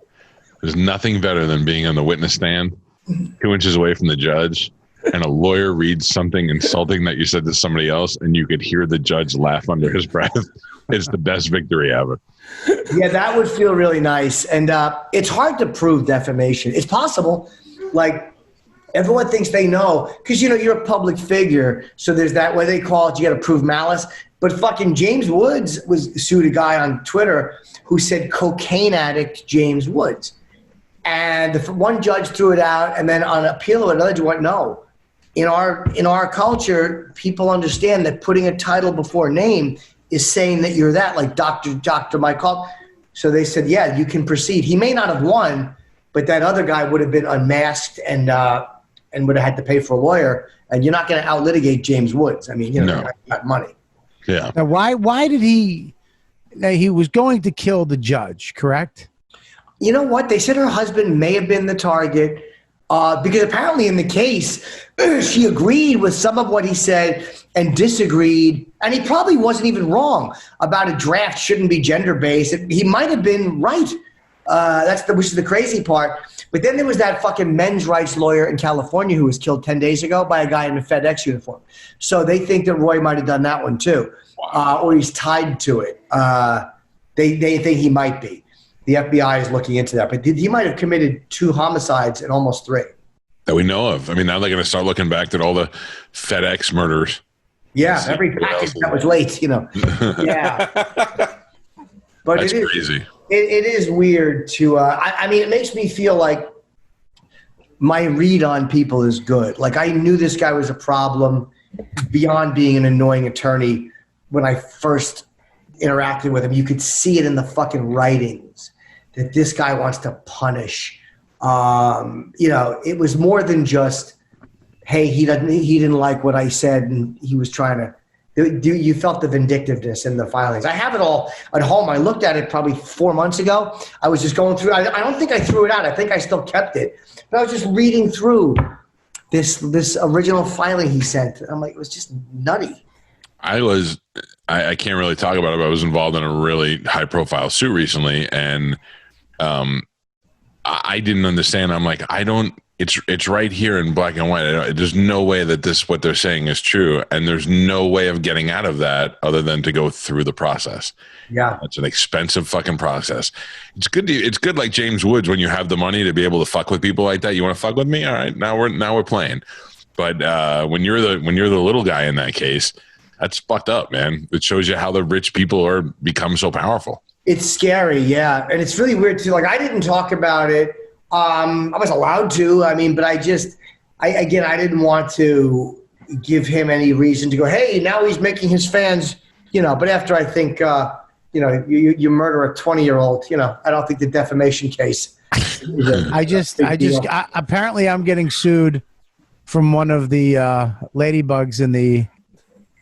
There's nothing better than being on the witness stand 2 inches away from the judge and a lawyer reads something insulting that you said to somebody else and you could hear the judge laugh under his breath. It's the best victory ever. Yeah, that would feel really nice. And it's hard to prove defamation. It's possible. Like, everyone thinks they know because, you're a public figure. So there's that way they call it. You got to prove malice. But fucking James Woods sued a guy on Twitter who said cocaine addict James Woods. And one judge threw it out, and then on appeal, another judge went, no. In our culture, people understand that putting a title before a name is saying that you're that, like Dr. Michael. So they said, yeah, you can proceed. He may not have won, but that other guy would have been unmasked and would have had to pay for a lawyer. And you're not going to out-litigate James Woods. I mean, no. You got money. Yeah. Now, why did he? Now, he was going to kill the judge, correct? You know what? They said her husband may have been the target because apparently in the case, she agreed with some of what he said and disagreed. And he probably wasn't even wrong about a draft shouldn't be gender-based. He might have been right. Which is the crazy part. But then there was that fucking men's rights lawyer in California who was killed 10 days ago by a guy in a FedEx uniform. So they think that Roy might have done that one too. Or he's tied to it. They think he might be. The FBI is looking into that. But he might have committed 2 homicides and almost 3. That we know of. I mean, now they're going to start looking back at all the FedEx murders. Yeah, every package that was late, Yeah. But that's crazy. It is weird to, I mean, it makes me feel like my read on people is good. Like, I knew this guy was a problem beyond being an annoying attorney when I first interacted with him, you could see it in the fucking writings that this guy wants to punish. It was more than just, hey, he didn't like what I said, and he was trying to. You felt the vindictiveness in the filings. I have it all at home. I looked at it probably 4 months ago. I was just going through. I don't think I threw it out. I think I still kept it. But I was just reading through this original filing he sent. I'm like, it was just nutty. I can't really talk about it, but I was involved in a really high profile suit recently, and I didn't understand. I'm like, it's right here in black and white. There's no way that what they're saying is true. And there's no way of getting out of that other than to go through the process. Yeah. It's an expensive fucking process. It's good like James Woods, when you have the money to be able to fuck with people like that. You want to fuck with me? All right. Now we're playing. But when you're the little guy in that case, that's fucked up, man. It shows you how the rich people become so powerful. It's scary. Yeah. And it's really weird too. Like, I didn't talk about it. I was allowed to, but I didn't want to give him any reason to go, hey, now he's making his fans, but after I think, you murder a 20-year-old, I don't think the defamation case. Apparently I'm getting sued from one of the ladybugs in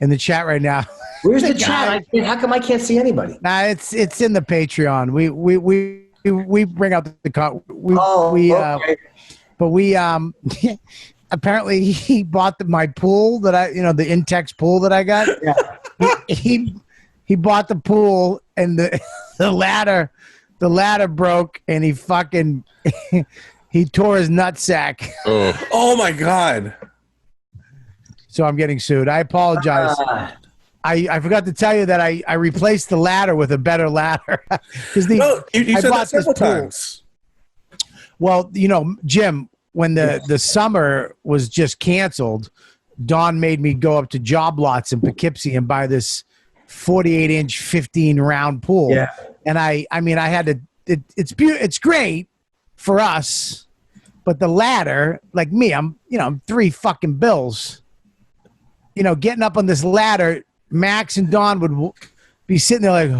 the chat right now. Where's the chat? How come I can't see anybody? Nah, it's in the Patreon. We bring out the okay. But we apparently he bought my pool that I the Intex pool that I got. Yeah. He bought the pool, and the ladder broke, and he fucking he tore his nutsack. Oh my God. So I'm getting sued. I apologize. I forgot to tell you that I replaced the ladder with a better ladder. You said that several times. Well, Jim, when the summer was just canceled, Dawn made me go up to Job Lots in Poughkeepsie and buy this 48-inch, 15-round pool. Yeah. And I had to. It's great for us, but the ladder, like me, I'm 3 fucking bills. Getting up on this ladder. Max and Dawn would be sitting there like,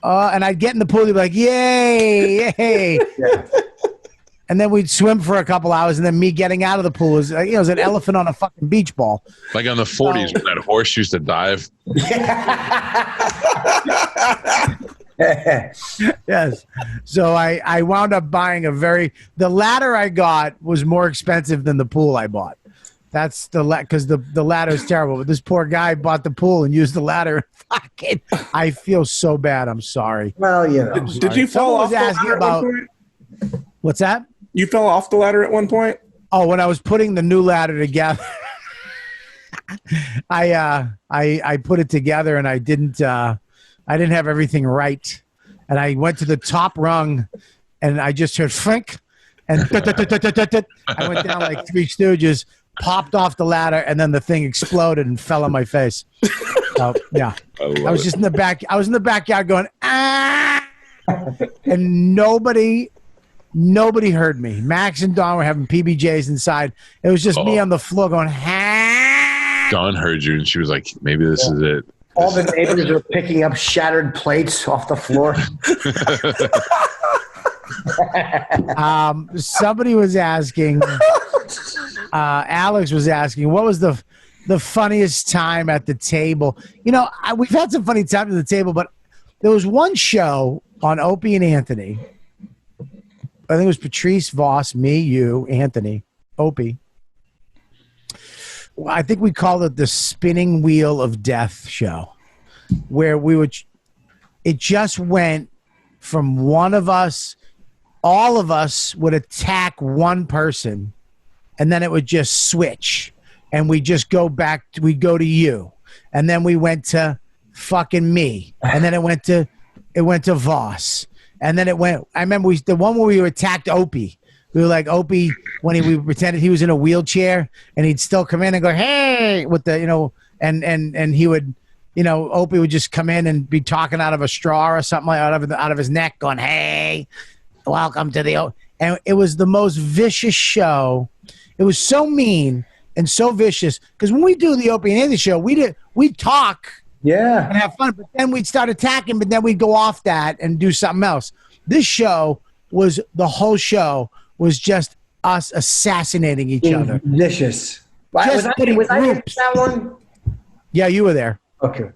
and I'd get in the pool. They'd be like, yay. Yeah. And then we'd swim for a couple hours, and then me getting out of the pool was, it was an elephant on a fucking beach ball. Like on the 40s when that horse used to dive. Yes. So I wound up buying the ladder I got was more expensive than the pool I bought. That's because the ladder is terrible. But this poor guy bought the pool and used the ladder. Fucking, I feel so bad. I'm sorry. Well, Did you fall off the ladder at one point? What's that? You fell off the ladder at one point? Oh, when I was putting the new ladder together, I put it together and I didn't have everything right, and I went to the top rung, and I just heard Frank, and I went down like Three Stooges. Popped off the ladder, and then the thing exploded and fell on my face. So, yeah. I was just in the back. I was in the backyard going, ah! And nobody heard me. Max and Dawn were having PBJs inside. It was just me on the floor going, ah! Dawn heard you, and she was like, maybe this is it. All the neighbors are picking up shattered plates off the floor. Somebody was asking... Alex was asking, what was the funniest time at the table? We've had some funny times at the table, but there was one show on Opie and Anthony. I think it was Patrice, Voss, me, you, Anthony, Opie. I think we called it the Spinning Wheel of Death show, where it just went from one of us, all of us would attack one person, and then it would just switch, and we just go to you, and then we went to fucking me, and then it went to Voss, and then I remember the one where we attacked Opie. We were like Opie when we pretended he was in a wheelchair, and he'd still come in and go, hey, with the and he would, Opie would just come in and be talking out of a straw or something like out of his neck, going, hey, welcome to the and it was the most vicious show. It was so mean and so vicious because when we do the Opie and Anthony show, we talk Yeah. and have fun. But then we'd start attacking, but then we'd go off that and do something else. This show was the whole show was just us assassinating each other. Vicious. Just putting Was I in groups. that one? Yeah, you were there. Okay.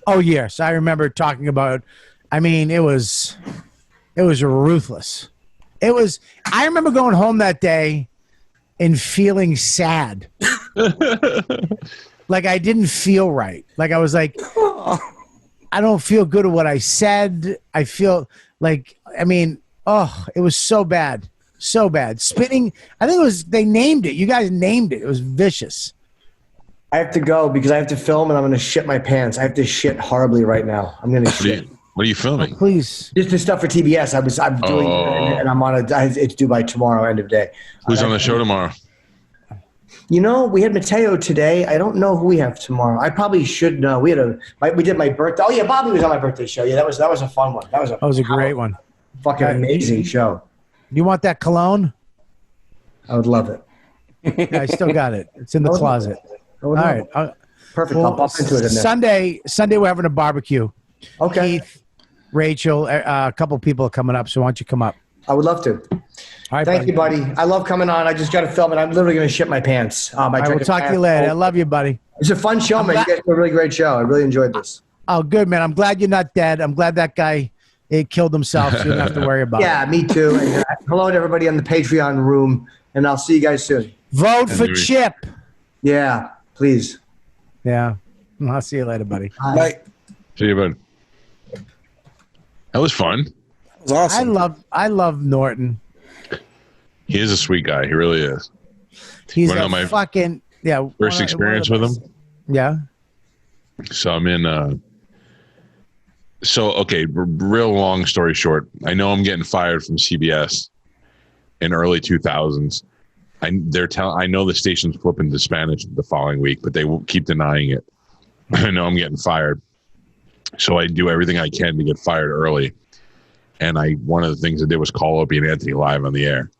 Oh yes, I remember talking about. I mean, it was ruthless. It was. I remember going home that day and feeling sad. Like I didn't feel right. Like I was like, I don't feel good at what I said. I feel like, I mean, it was so bad. So bad. Spinning, I think it was, they named it. You guys named it. It was vicious. I have to go because I have to film and I'm going to shit my pants. I have to shit horribly right now. I'm going to shit. What are you filming? Please. Just the stuff for TBS. I'm doing, and I'm on it's due by tomorrow, end of day. Who's on the show tomorrow? You know, we had Mateo today. I don't know who we have tomorrow. I probably should know. We did my birthday. Oh yeah, Bobby was on my birthday show. Yeah, that was a fun one. That was a great one. Fucking amazing show. You want that cologne? I would love it. Yeah, I still got it. It's in the closet. All right. Perfect. I'll bump into it in there. Sunday we're having a barbecue. Okay. Keith, Rachel, a couple people are coming up, so why don't you come up? I would love to. All right, Thank you, buddy. I love coming on. I just got to film it. I'm literally going to shit my pants. All right, we'll talk to you later. I love you, buddy. It's a fun show, man. You guys do a really great show. I really enjoyed this. Oh, good, man. I'm glad you're not dead. I'm glad that guy killed himself, so you don't have to worry about it. Yeah, me too. And, hello to everybody on the Patreon room, and I'll see you guys soon. Vote for Chip. Yeah, please. Yeah. I'll see you later, buddy. Bye. See you, bud. That was fun. That was awesome. I love Norton. He is a sweet guy. He really is. He's Wanna know a my fucking First experience with him. Yeah. So I'm in. Real long story short. I know I'm getting fired from CBS in early 2000s. I know the station's flipping to Spanish the following week, but they will keep denying it. I know I'm getting fired, so I do everything I can to get fired early. And one of the things I did was call Opie and Anthony live on the air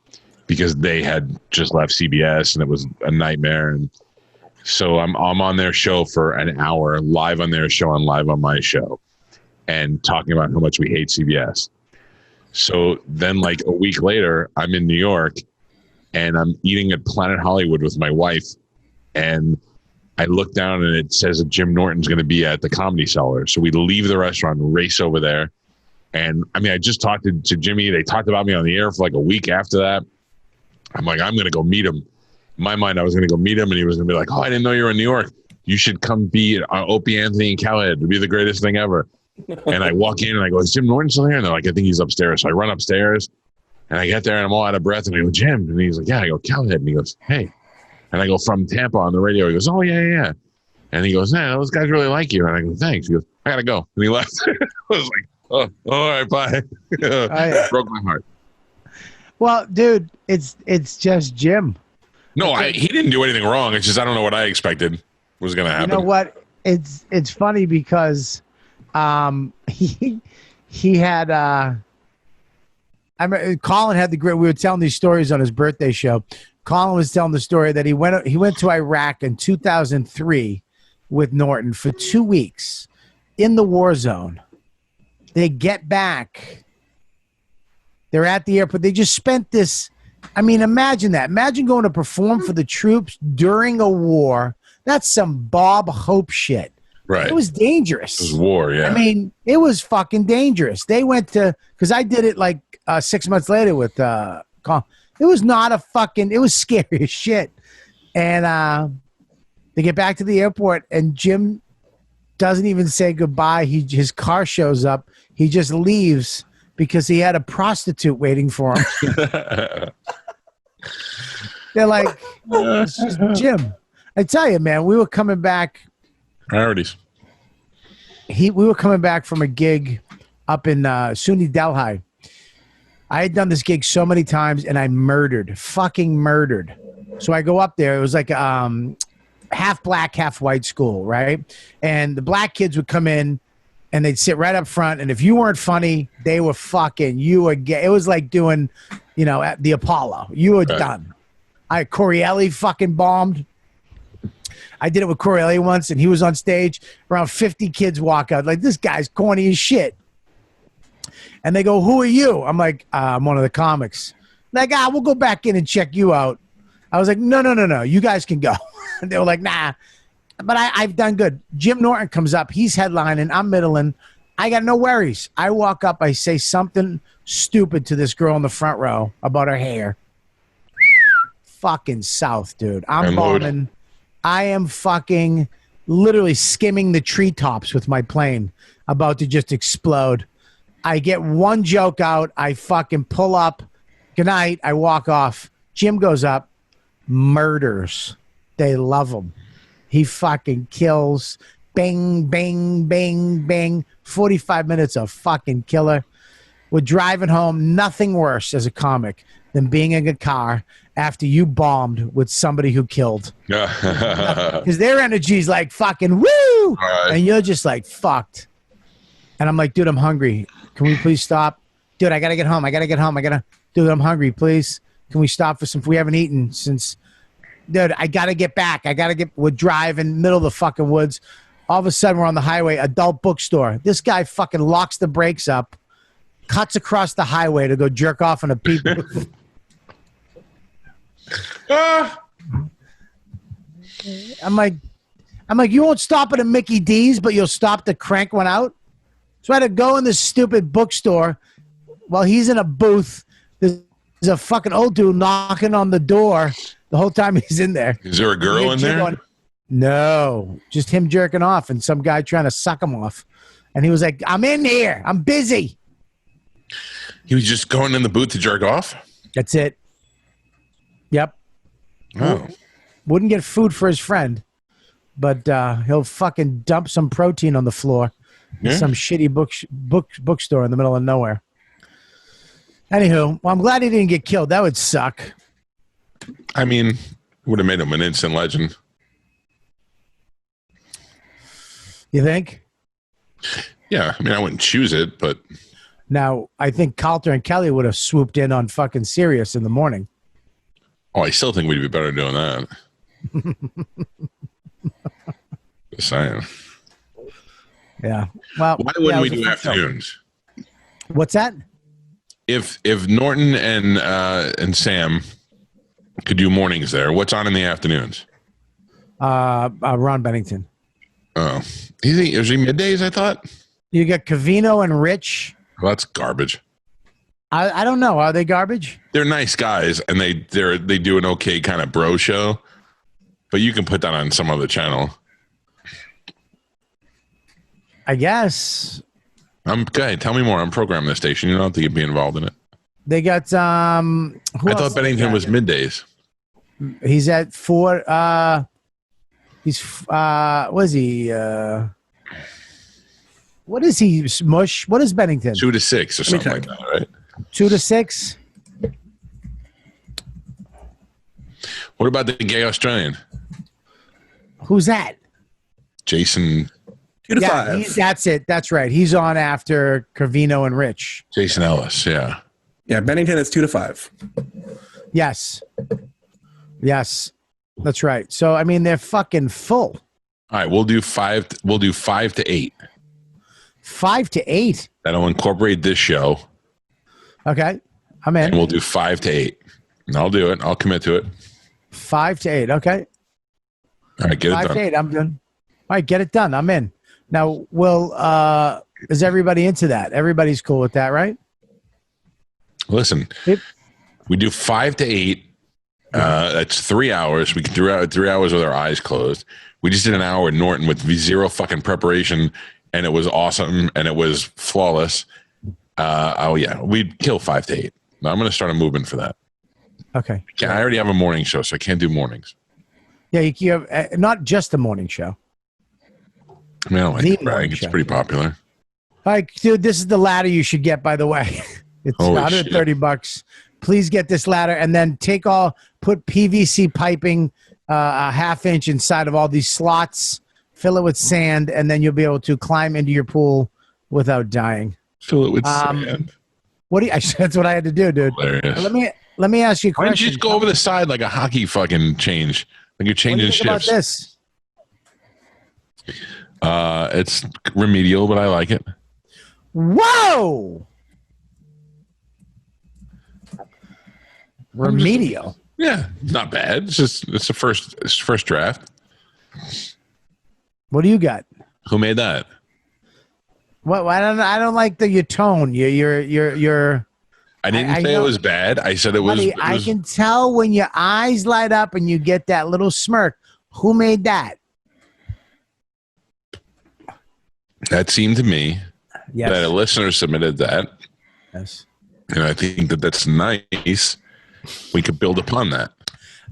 because they had just left CBS and it was a nightmare. And so I'm on their show for an hour, live on their show and live on my show, and talking about how much we hate CBS. So then, like a week later, I'm in New York and I'm eating at Planet Hollywood with my wife, and I look down and it says that Jim Norton's going to be at the Comedy Cellar. So we leave the restaurant, race over there. And I mean, I just talked to Jimmy. They talked about me on the air for like a week after that. I'm like, I'm going to go meet him. In my mind, I was going to go meet him, and he was going to be like, oh, I didn't know you were in New York. You should come be Opie, Anthony, and Cowhead. It'd be the greatest thing ever. And I walk in and I go, is Jim Norton still here? And they're like, I think he's upstairs. So I run upstairs and I get there and I'm all out of breath. And I go, Jim. And he's like, yeah. I go, Cowhead. And he goes, hey. And I go, from Tampa on the radio. He goes, oh, yeah. And he goes, nah, those guys really like you. And I go, thanks. He goes, I got to go. And he left. I was like, oh, all right, bye. Broke my heart. Well, dude, it's just Jim. No, he didn't do anything wrong. It's just I don't know what I expected was going to happen. You know what? It's funny because he had I remember Colin had we were telling these stories on his birthday show. Colin was telling the story that he went to Iraq in 2003 with Norton for 2 weeks in the war zone. They get back. They're at the airport. They just spent this. I mean, imagine that. Imagine going to perform for the troops during a war. That's some Bob Hope shit. Right. It was dangerous. It was war, yeah. I mean, it was fucking dangerous. They went to, because I did it like 6 months later with Colin. It was not a fucking, it was scary as shit. And they get back to the airport and Jim doesn't even say goodbye. His car shows up. He just leaves because he had a prostitute waiting for him. They're like, it's just Jim. I tell you, man, we were coming back. Priorities. We were coming back from a gig up in SUNY Delhi. I had done this gig so many times and I fucking murdered. So I go up there. It was like half black, half white school, right? And the black kids would come in and they'd sit right up front. And if you weren't funny, they were fucking, you were gay. It was like doing, at the Apollo. You were done. Corey Ellie fucking bombed. I did it with Corey Elliott once, and he was on stage. Around 50 kids walk out. Like, this guy's corny as shit. And they go, who are you? I'm like, I'm one of the comics. Like, we'll go back in and check you out. I was like, no. You guys can go. And they were like, nah. But I've done good. Jim Norton comes up. He's headlining. I'm middling. I got no worries. I walk up. I say something stupid to this girl in the front row about her hair. Fucking south, dude. I'm bombing. I am fucking literally skimming the treetops with my plane, about to just explode. I get one joke out. I fucking pull up. Good night. I walk off. Jim goes up. Murders. They love him. He fucking kills. Bang, bang, bang, bang. 45 minutes of fucking killer. We're driving home. Nothing worse as a comic than being in a car after you bombed with somebody who killed. Because their energy's like fucking woo! Right. And you're just like fucked. And I'm like, dude, I'm hungry. Can we please stop? Dude, I got to get home. Dude, I'm hungry, please. Can we stop for some? We haven't eaten since. Dude, I got to get back. We're driving, middle of the fucking woods. All of a sudden, we're on the highway, adult bookstore. This guy fucking locks the brakes up, cuts across the highway to go jerk off in a pee booth. I'm like, you won't stop at a Mickey D's, but you'll stop to crank one out? So I had to go in this stupid bookstore while he's in a booth. There's a fucking old dude knocking on the door the whole time he's in there. Is there a girl in there? Going, no, just him jerking off and some guy trying to suck him off. And he was like, I'm in here. I'm busy. He was just going in the booth to jerk off? That's it. Yep. Oh. Wouldn't get food for his friend, but he'll fucking dump some protein on the floor in some shitty bookstore in the middle of nowhere. Anywho, well, I'm glad he didn't get killed. That would suck. I mean, would have made him an instant legend. You think? Yeah, I mean, I wouldn't choose it, but... Now, I think Calta and Kelly would have swooped in on fucking Sirius in the morning. Oh, I still think we'd be better doing that. Just saying. Yeah. Well, why wouldn't we do afternoons? What's that? If Norton and Sam could do mornings there, what's on in the afternoons? Ron Bennington. Oh, is he middays? I thought you got Covino and Rich. Well, that's garbage. I don't know. Are they garbage? They're nice guys, and they do an okay kind of bro show, but you can put that on some other channel. I guess. Okay, tell me more. I'm programming the station. You don't have to be involved in it. They got I thought Bennington was middays. He's at 4. He's what is he? What is he? Mush? What is Bennington? 2 to 6 or something like that, right? 2 to 6. What about the gay Australian? Who's that? Jason. 2 to 5. That's it. That's right. He's on after Covino and Rich. Jason Ellis. Yeah. Yeah, Bennington is 2 to 5. Yes. That's right. So I mean, they're fucking full. All right, we'll do 5. We'll do 5 to 8. 5 to 8. That'll incorporate this show. Okay, I'm in. And we'll do 5 to 8. And I'll do it. I'll commit to it. 5 to 8. Okay. All right, get it done. 5 to 8. I'm done. All right, get it done. I'm in. Now, is everybody into that? Everybody's cool with that, right? Listen, we do 5 to 8. That's 3 hours. We can do 3 hours with our eyes closed. We just did an hour with Norton with zero fucking preparation, and it was awesome, and it was flawless. We'd kill 5 to 8. Now, I'm going to start a movement for that. Okay. I already have a morning show, so I can't do mornings. Yeah, you have not just a morning show. I mean, I don't like to brag. It's pretty popular. All right, dude, this is the ladder you should get, by the way. It's $130. Please get this ladder, and then put PVC piping a half-inch inside of all these slots, fill it with sand, and then you'll be able to climb into your pool without dying. Fill it with sand. That's what I had to do, dude. Hilarious. Let me ask you a question. Why don't you just go over the side like a hockey fucking change? Like you're changing shifts. About this? It's remedial, but I like it. Whoa! Remedial. Yeah, it's not bad. It's the first draft. What do you got? Who made that? What? I don't like your tone. You're. I didn't say it was bad. I said it was. Buddy, I can tell when your eyes light up and you get that little smirk. Who made that? That seemed to me Yes. that a listener submitted that, Yes. and I think that that's nice. We could build upon that.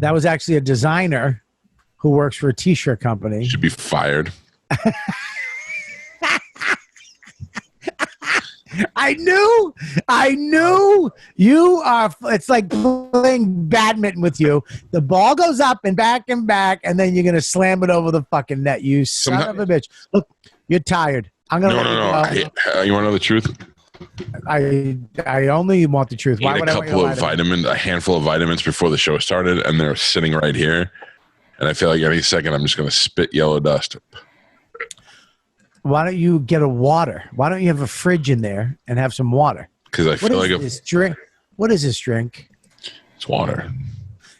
That was actually a designer who works for a t-shirt company. Should be fired. I knew you are. It's like playing badminton with you. The ball goes up and back, and then you're going to slam it over the fucking net. You son of a bitch. Look, you're tired. I'm going to No. You want to know the truth? I only want the truth. Why Ate would a I want couple you to of lie to me? vitamins, a handful of vitamins before the show started, and they're sitting right here. And I feel like any second I'm just going to spit yellow dust. Why don't you get a water? Why don't you have a fridge in there and have some water? Because I What feel is like this drink? What is this drink? it's water.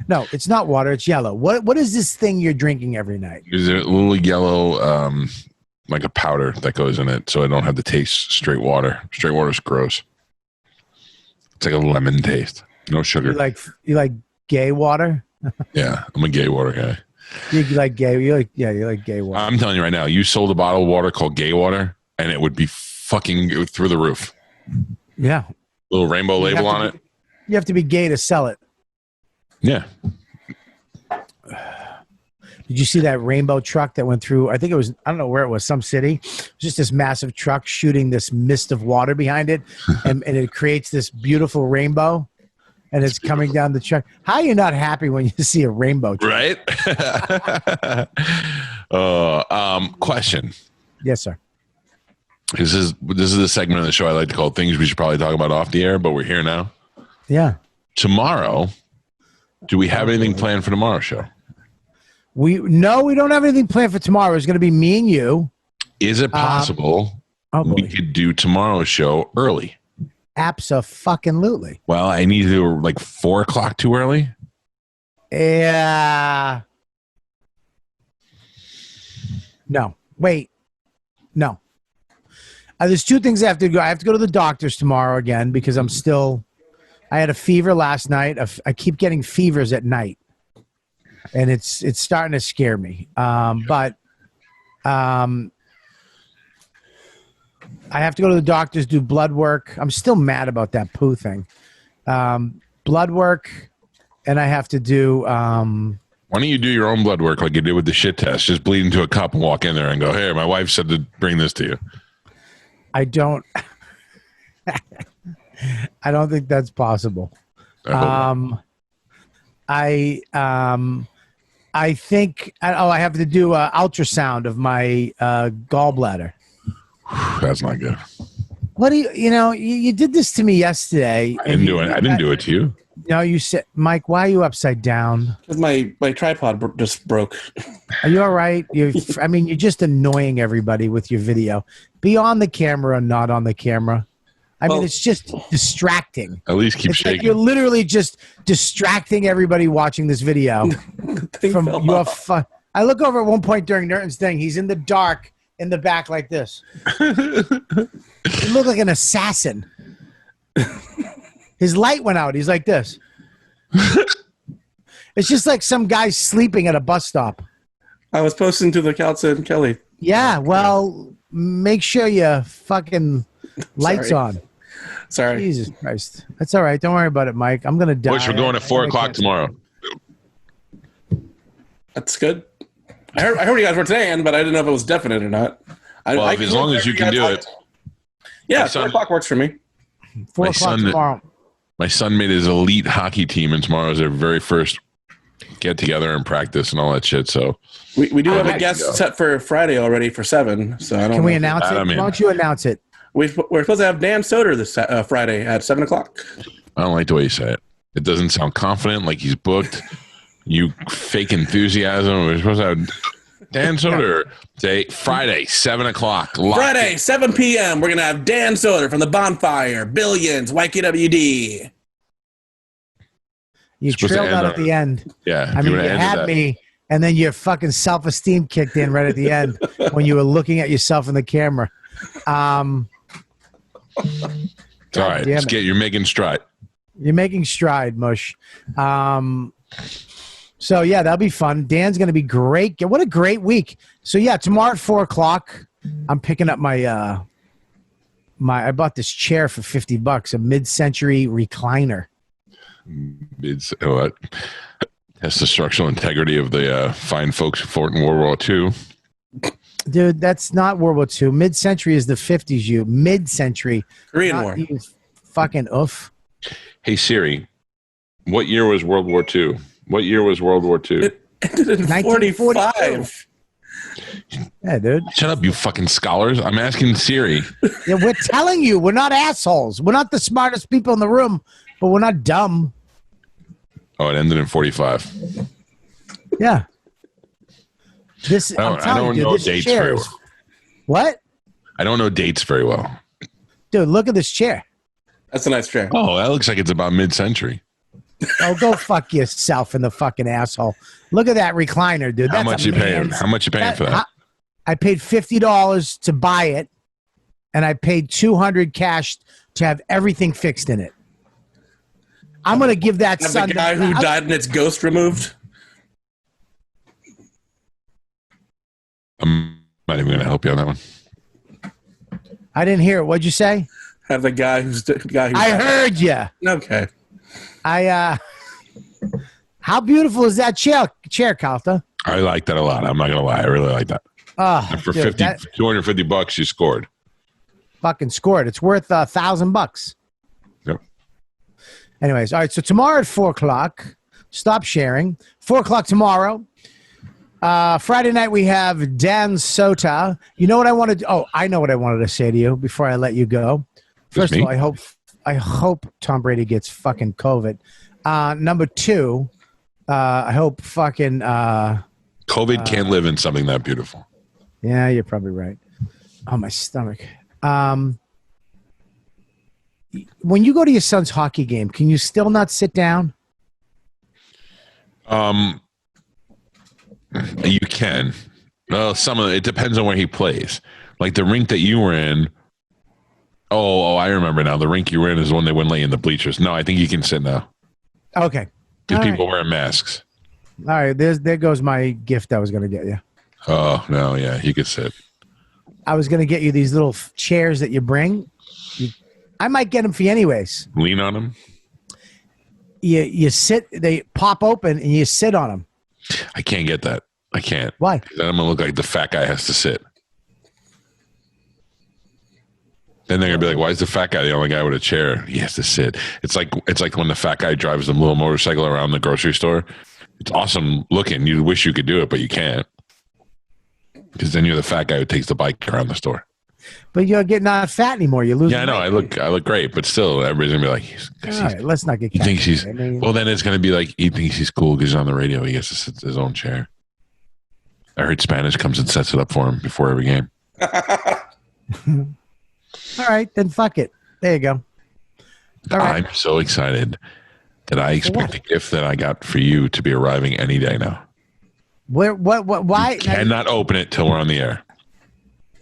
No, it's not water. It's yellow. What is this thing you're drinking every night? There's a little yellow, like a powder that goes in it, so I don't have to taste straight water. Straight water's gross. It's like a lemon taste. No sugar. You like gay water? Yeah, I'm a gay water guy. You like gay? You like gay water. I'm telling you right now, you sold a bottle of water called gay water, and it would be fucking through the roof. Yeah. Little rainbow label on it. You have to be gay to sell it. Yeah. Did you see that rainbow truck that went through? I think it was, I don't know where it was, some city. It was just this massive truck shooting this mist of water behind it, and it creates this beautiful rainbow, and it's coming down the truck. How are you not happy when you see a rainbow truck? Right? Question. Yes, sir. This is the segment of the show I like to call things we should probably talk about off the air, but we're here now. Yeah. Tomorrow, do we have anything planned for tomorrow's show? We don't have anything planned for tomorrow. It's going to be me and you. Is it possible we could do tomorrow's show early? Abso-fucking-lutely. Well, I need to do like 4 o'clock too early. Yeah. No. Wait. No. There's 2 things I have to do. I have to go to the doctor's tomorrow again because I had a fever last night. I keep getting fevers at night, and it's starting to scare me. But I have to go to the doctor's, do blood work. I'm still mad about that poo thing. Blood work, and I have to do. Why don't you do your own blood work like you did with the shit test? Just bleed into a cup and walk in there and go, "Hey, my wife said to bring this to you." I don't. I don't think that's possible. I think. I have to do an ultrasound of my gallbladder. That's not good. What do you did this to me yesterday. I didn't do it. I didn't do it to you. No, you said, Mike, why are you upside down? Because my tripod just broke. Are you all right? You're just annoying everybody with your video. Be on the camera, not on the camera. It's just distracting. At least keep shaking. Like you're literally just distracting everybody watching this video from your fun. I look over at one point during Norton's thing. He's in the dark in the back like this. He looked like an assassin. His light went out. He's like this. It's just like some guy sleeping at a bus stop. I was posting to the Calta and Kelly. Yeah, well, make sure your fucking lights on. Sorry. Jesus Christ. That's all right. Don't worry about it, Mike. I'm going to die. Which we're going at 4 o'clock tomorrow. That's good. I heard you guys were today, but I didn't know if it was definite or not. As long as you can do it. Yeah, 4 o'clock works for me. 4 o'clock tomorrow. My son made his elite hockey team, and tomorrow is their very first get together and practice and all that shit. So we do have a guest set for Friday already for 7. So I don't. Can we announce it? Why don't you announce it? We're supposed to have Dan Soder this Friday at 7 o'clock. I don't like the way you say it. It doesn't sound confident, like he's booked. You fake enthusiasm. We're supposed to have Dan Soder. Say Friday, 7 o'clock. Friday, 7 p.m. We're going to have Dan Soder from The Bonfire, Billions, YKWd. You trailed out at the end. Yeah. I mean, you had me, and then your fucking self-esteem kicked in right at the end when you were looking at yourself in the camera. It's all right. You're making stride. You're making stride, Mush. So, yeah, that'll be fun. Dan's going to be great. What a great week. So, yeah, tomorrow at 4 o'clock, I'm picking up I bought this chair for $50, a mid-century recliner. It's what? That's the structural integrity of the fine folks who fought in World War II. Dude, that's not World War II. Mid-century is the 50s, you. Mid-century. Korean War. You fucking oof. Hey, Siri, what year was World War II? What year was World War II? It ended in 1945. Yeah, dude. Shut up, you fucking scholars. I'm asking Siri. Yeah, we're telling you. We're not assholes. We're not the smartest people in the room, but we're not dumb. Oh, it ended in 45. Yeah. I don't know dates very well. What? I don't know dates very well. Dude, look at this chair. That's a nice chair. Oh, that looks like it's about mid-century. Oh, go fuck yourself in the fucking asshole. Look at that recliner, dude. How much you paying? How much you paying for that? I paid $50 to buy it, and I paid $200 cash to have everything fixed in it. I'm going to give that son... The guy who died and its ghost removed? I'm not even going to help you on that one. I didn't hear it. What'd you say? Have the guy who's I heard you. Okay. How beautiful is that chair, Calta? I like that a lot. I'm not going to lie. I really like that. And for dude, $250, you scored. Fucking scored. It's worth $1,000. Yep. Anyways, all right. So tomorrow at 4 o'clock, stop sharing. 4 o'clock tomorrow. Friday night we have Dan Sota. You know what I wanted? I know what I wanted to say to you before I let you go. First of all, I hope Tom Brady gets fucking COVID. Number two, I hope fucking COVID can't live in something that beautiful. Yeah, you're probably right. Oh, my stomach. When you go to your son's hockey game, can you still not sit down? You can. Well, it depends on where he plays. Like the rink that you were in. Oh, I remember now. The rink you were in is the one they wouldn't let you in the bleachers. No, I think you can sit now. Okay. Because people wearing masks. All right. There goes my gift I was going to get you. Oh, no. Yeah, you could sit. I was going to get you these little chairs that you bring. I might get them for you anyways. Lean on them? You sit, they pop open and you sit on them. I can't get that. I can't. Why? Then I'm going to look like the fat guy has to sit. Then they're gonna be like, "Why is the fat guy the only guy with a chair? He has to sit." It's like when the fat guy drives the little motorcycle around the grocery store. It's awesome looking. You wish you could do it, but you can't, because then you're the fat guy who takes the bike around the store. But you're getting not fat anymore. You're losing. Yeah, I know. I look great, but still, everybody's gonna be like, "All right, let's not get." He thinks he's well. Then it's gonna be like he thinks he's cool because he's on the radio. He gets to sit in his own chair. I heard Spanish comes and sets it up for him before every game. All right, then fuck it. There you go. All right. I'm so excited that I expect the gift that I got for you to be arriving any day now. What, why? You cannot open it till we're on the air.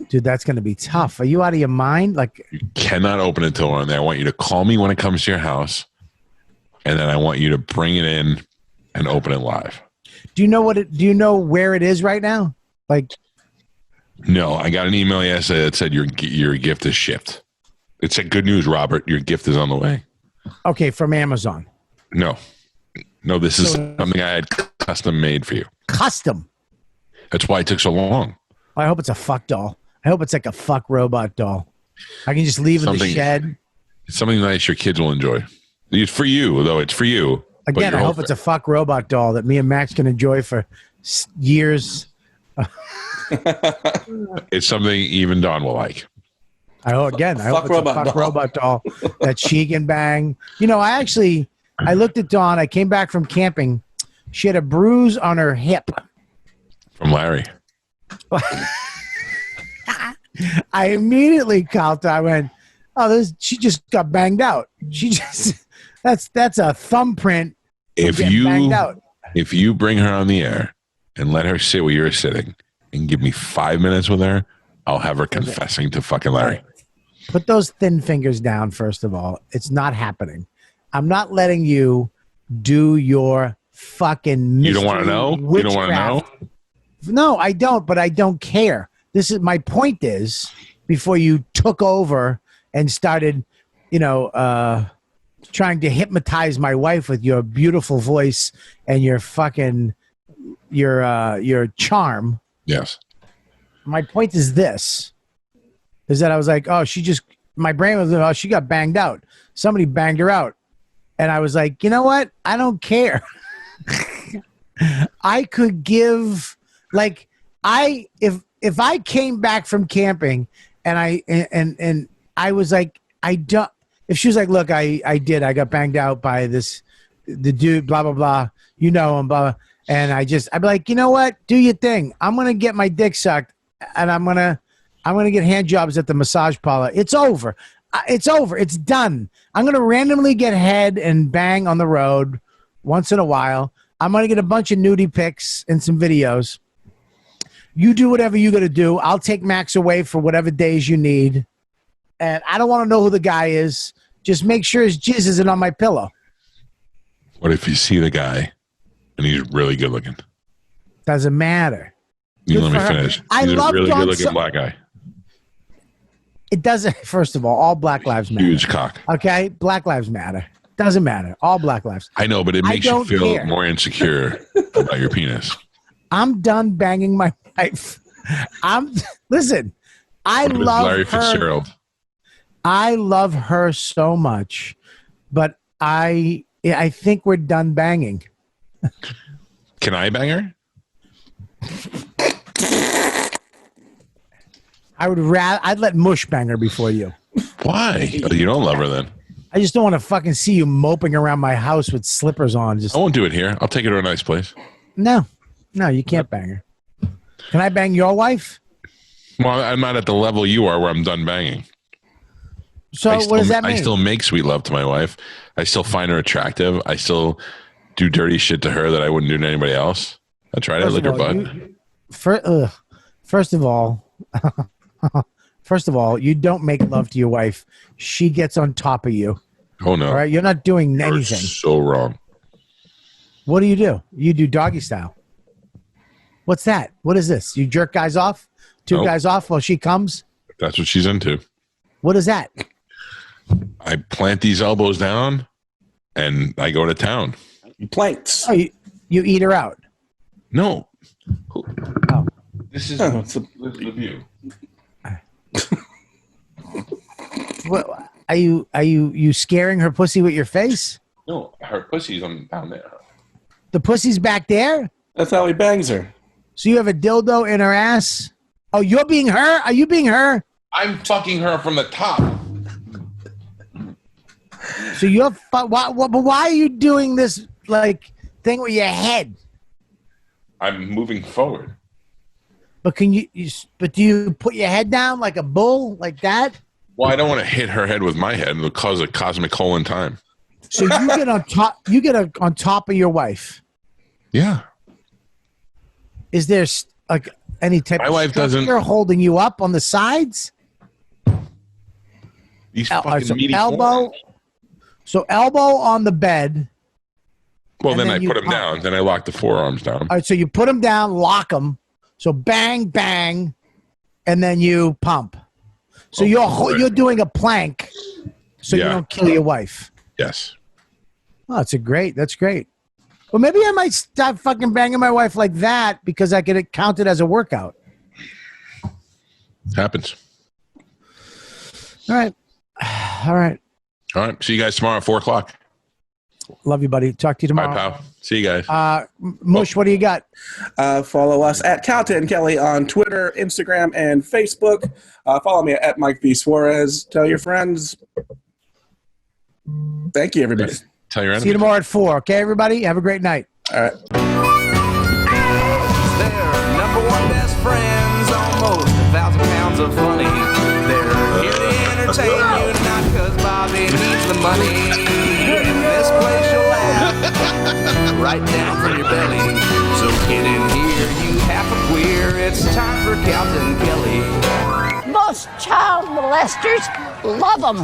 Dude, that's going to be tough. Are you out of your mind? Like, you cannot open it till we're on there. I want you to call me when it comes to your house, and then I want you to bring it in and open it live. Do you know where it is right now? Like, no, I got an email yesterday that said your gift is shipped. It said, "Good news, Robert. Your gift is on the way." Okay, from Amazon. No, this is something I had custom made for you. Custom. That's why it took so long. I hope it's a fuck doll. I hope it's like a fuck robot doll. I can just leave in the shed. It's something nice your kids will enjoy. It's for you, though. It's for you. Again, I hope it's a fuck robot doll that me and Max can enjoy for years. It's something even Dawn will like. I hope it's a fuck robot doll that she can bang. You know, I looked at Dawn. I came back from camping. She had a bruise on her hip. From Larry. I immediately, Calta, I went, oh, she just got banged out. She just, that's a thumbprint. If banged out. If you bring her on the air and let her sit where you're sitting and give me 5 minutes with her, I'll have her confessing to fucking Larry. Put those thin fingers down, first of all. It's not happening. I'm not letting you do your fucking mystery. You don't want to know? You don't want to know? No, I don't, but I don't care. This is my point is, before you took over and started, trying to hypnotize my wife with your beautiful voice and your fucking your charm. Yes. My point is this, is that I was like, oh, my brain was, oh, she got banged out. Somebody banged her out. And I was like, you know what? I don't care. I could give, like, if I came back from camping and I was like, if she was like, look, I got banged out by the dude, blah, blah, blah, him, blah, blah. And I'd be like, you know what? Do your thing. I'm going to get my dick sucked and I'm going to get hand jobs at the massage parlor. It's over. It's over. It's done. I'm going to randomly get head and bang on the road once in a while. I'm going to get a bunch of nudie pics and some videos. You do whatever you got to do. I'll take Max away for whatever days you need. And I don't want to know who the guy is. Just make sure his jizz isn't on my pillow. What if you see the guy and he's really good looking? Doesn't matter. You let me finish. He's a really good looking black guy. It doesn't. First of all black lives matter. Huge cock. Okay? Black lives matter. Doesn't matter. All black lives. I know, but it makes you feel more insecure about your penis. I'm done banging my wife. Listen, I love Larry her. Fitzgerald. I love her so much, but I think we're done banging. Can I bang her? I'd let Mush bang her before you. Why? Oh, you don't love her then? I just don't want to fucking see you moping around my house with slippers on. I won't do it here. I'll take her to a nice place. No, you can't bang her. Can I bang your wife? Well, I'm not at the level you are where I'm done banging. So what does that mean? I still make sweet love to my wife. I still find her attractive. I still do dirty shit to her that I wouldn't do to anybody else. I try to lick her butt. First of all, you don't make love to your wife. She gets on top of you. Oh, no. All right? You're not doing anything. You're so wrong. What do? You do doggy style. What's that? What is this? You jerk guys off? Two guys off while she comes? That's what she's into. What is that? I plant these elbows down and I go to town. Planks. Oh, you eat her out? No. Oh. This is the view. What are you scaring her pussy with your face? No, her pussy's down there. The pussy's back there? That's how he bangs her. So you have a dildo in her ass? Oh, you're being her? Are you being her? I'm fucking her from the top. So why are you doing this like thing with your head? I'm moving forward. But do you put your head down like a bull, like that? Well, I don't want to hit her head with my head. It'll cause a cosmic hole in time. So you get on top. You get on top of your wife. Yeah. Is there like any type my of wife doesn't holding you up on the sides? These fucking meaty elbow. corners. So elbow on the bed. Well, then I put him down. Then I lock the forearms down. All right. So you put him down, lock him. So bang, bang, and then you pump. So you're doing a plank, so you don't kill your wife. Yes. Oh, that's great. Well, maybe I might stop fucking banging my wife like that because I could count it as a workout. Happens. All right. See you guys tomorrow at 4:00. Love you, buddy. Talk to you tomorrow. Bye, pal. See you guys. Mush, what do you got? Follow us at Calta and Kelly on Twitter, Instagram, and Facebook. Follow me at Mike V. Suarez. Tell your friends. Thank you, everybody. Tell your enemies. See you tomorrow at 4. Okay, everybody? Have a great night. All right. Their number one best friend. of funny. They're here to entertain you, not because Bobby needs the money. In this place you'll laugh right down from your belly. So get in here, you half a queer. It's time for Calta and Kelly. Most child molesters love them.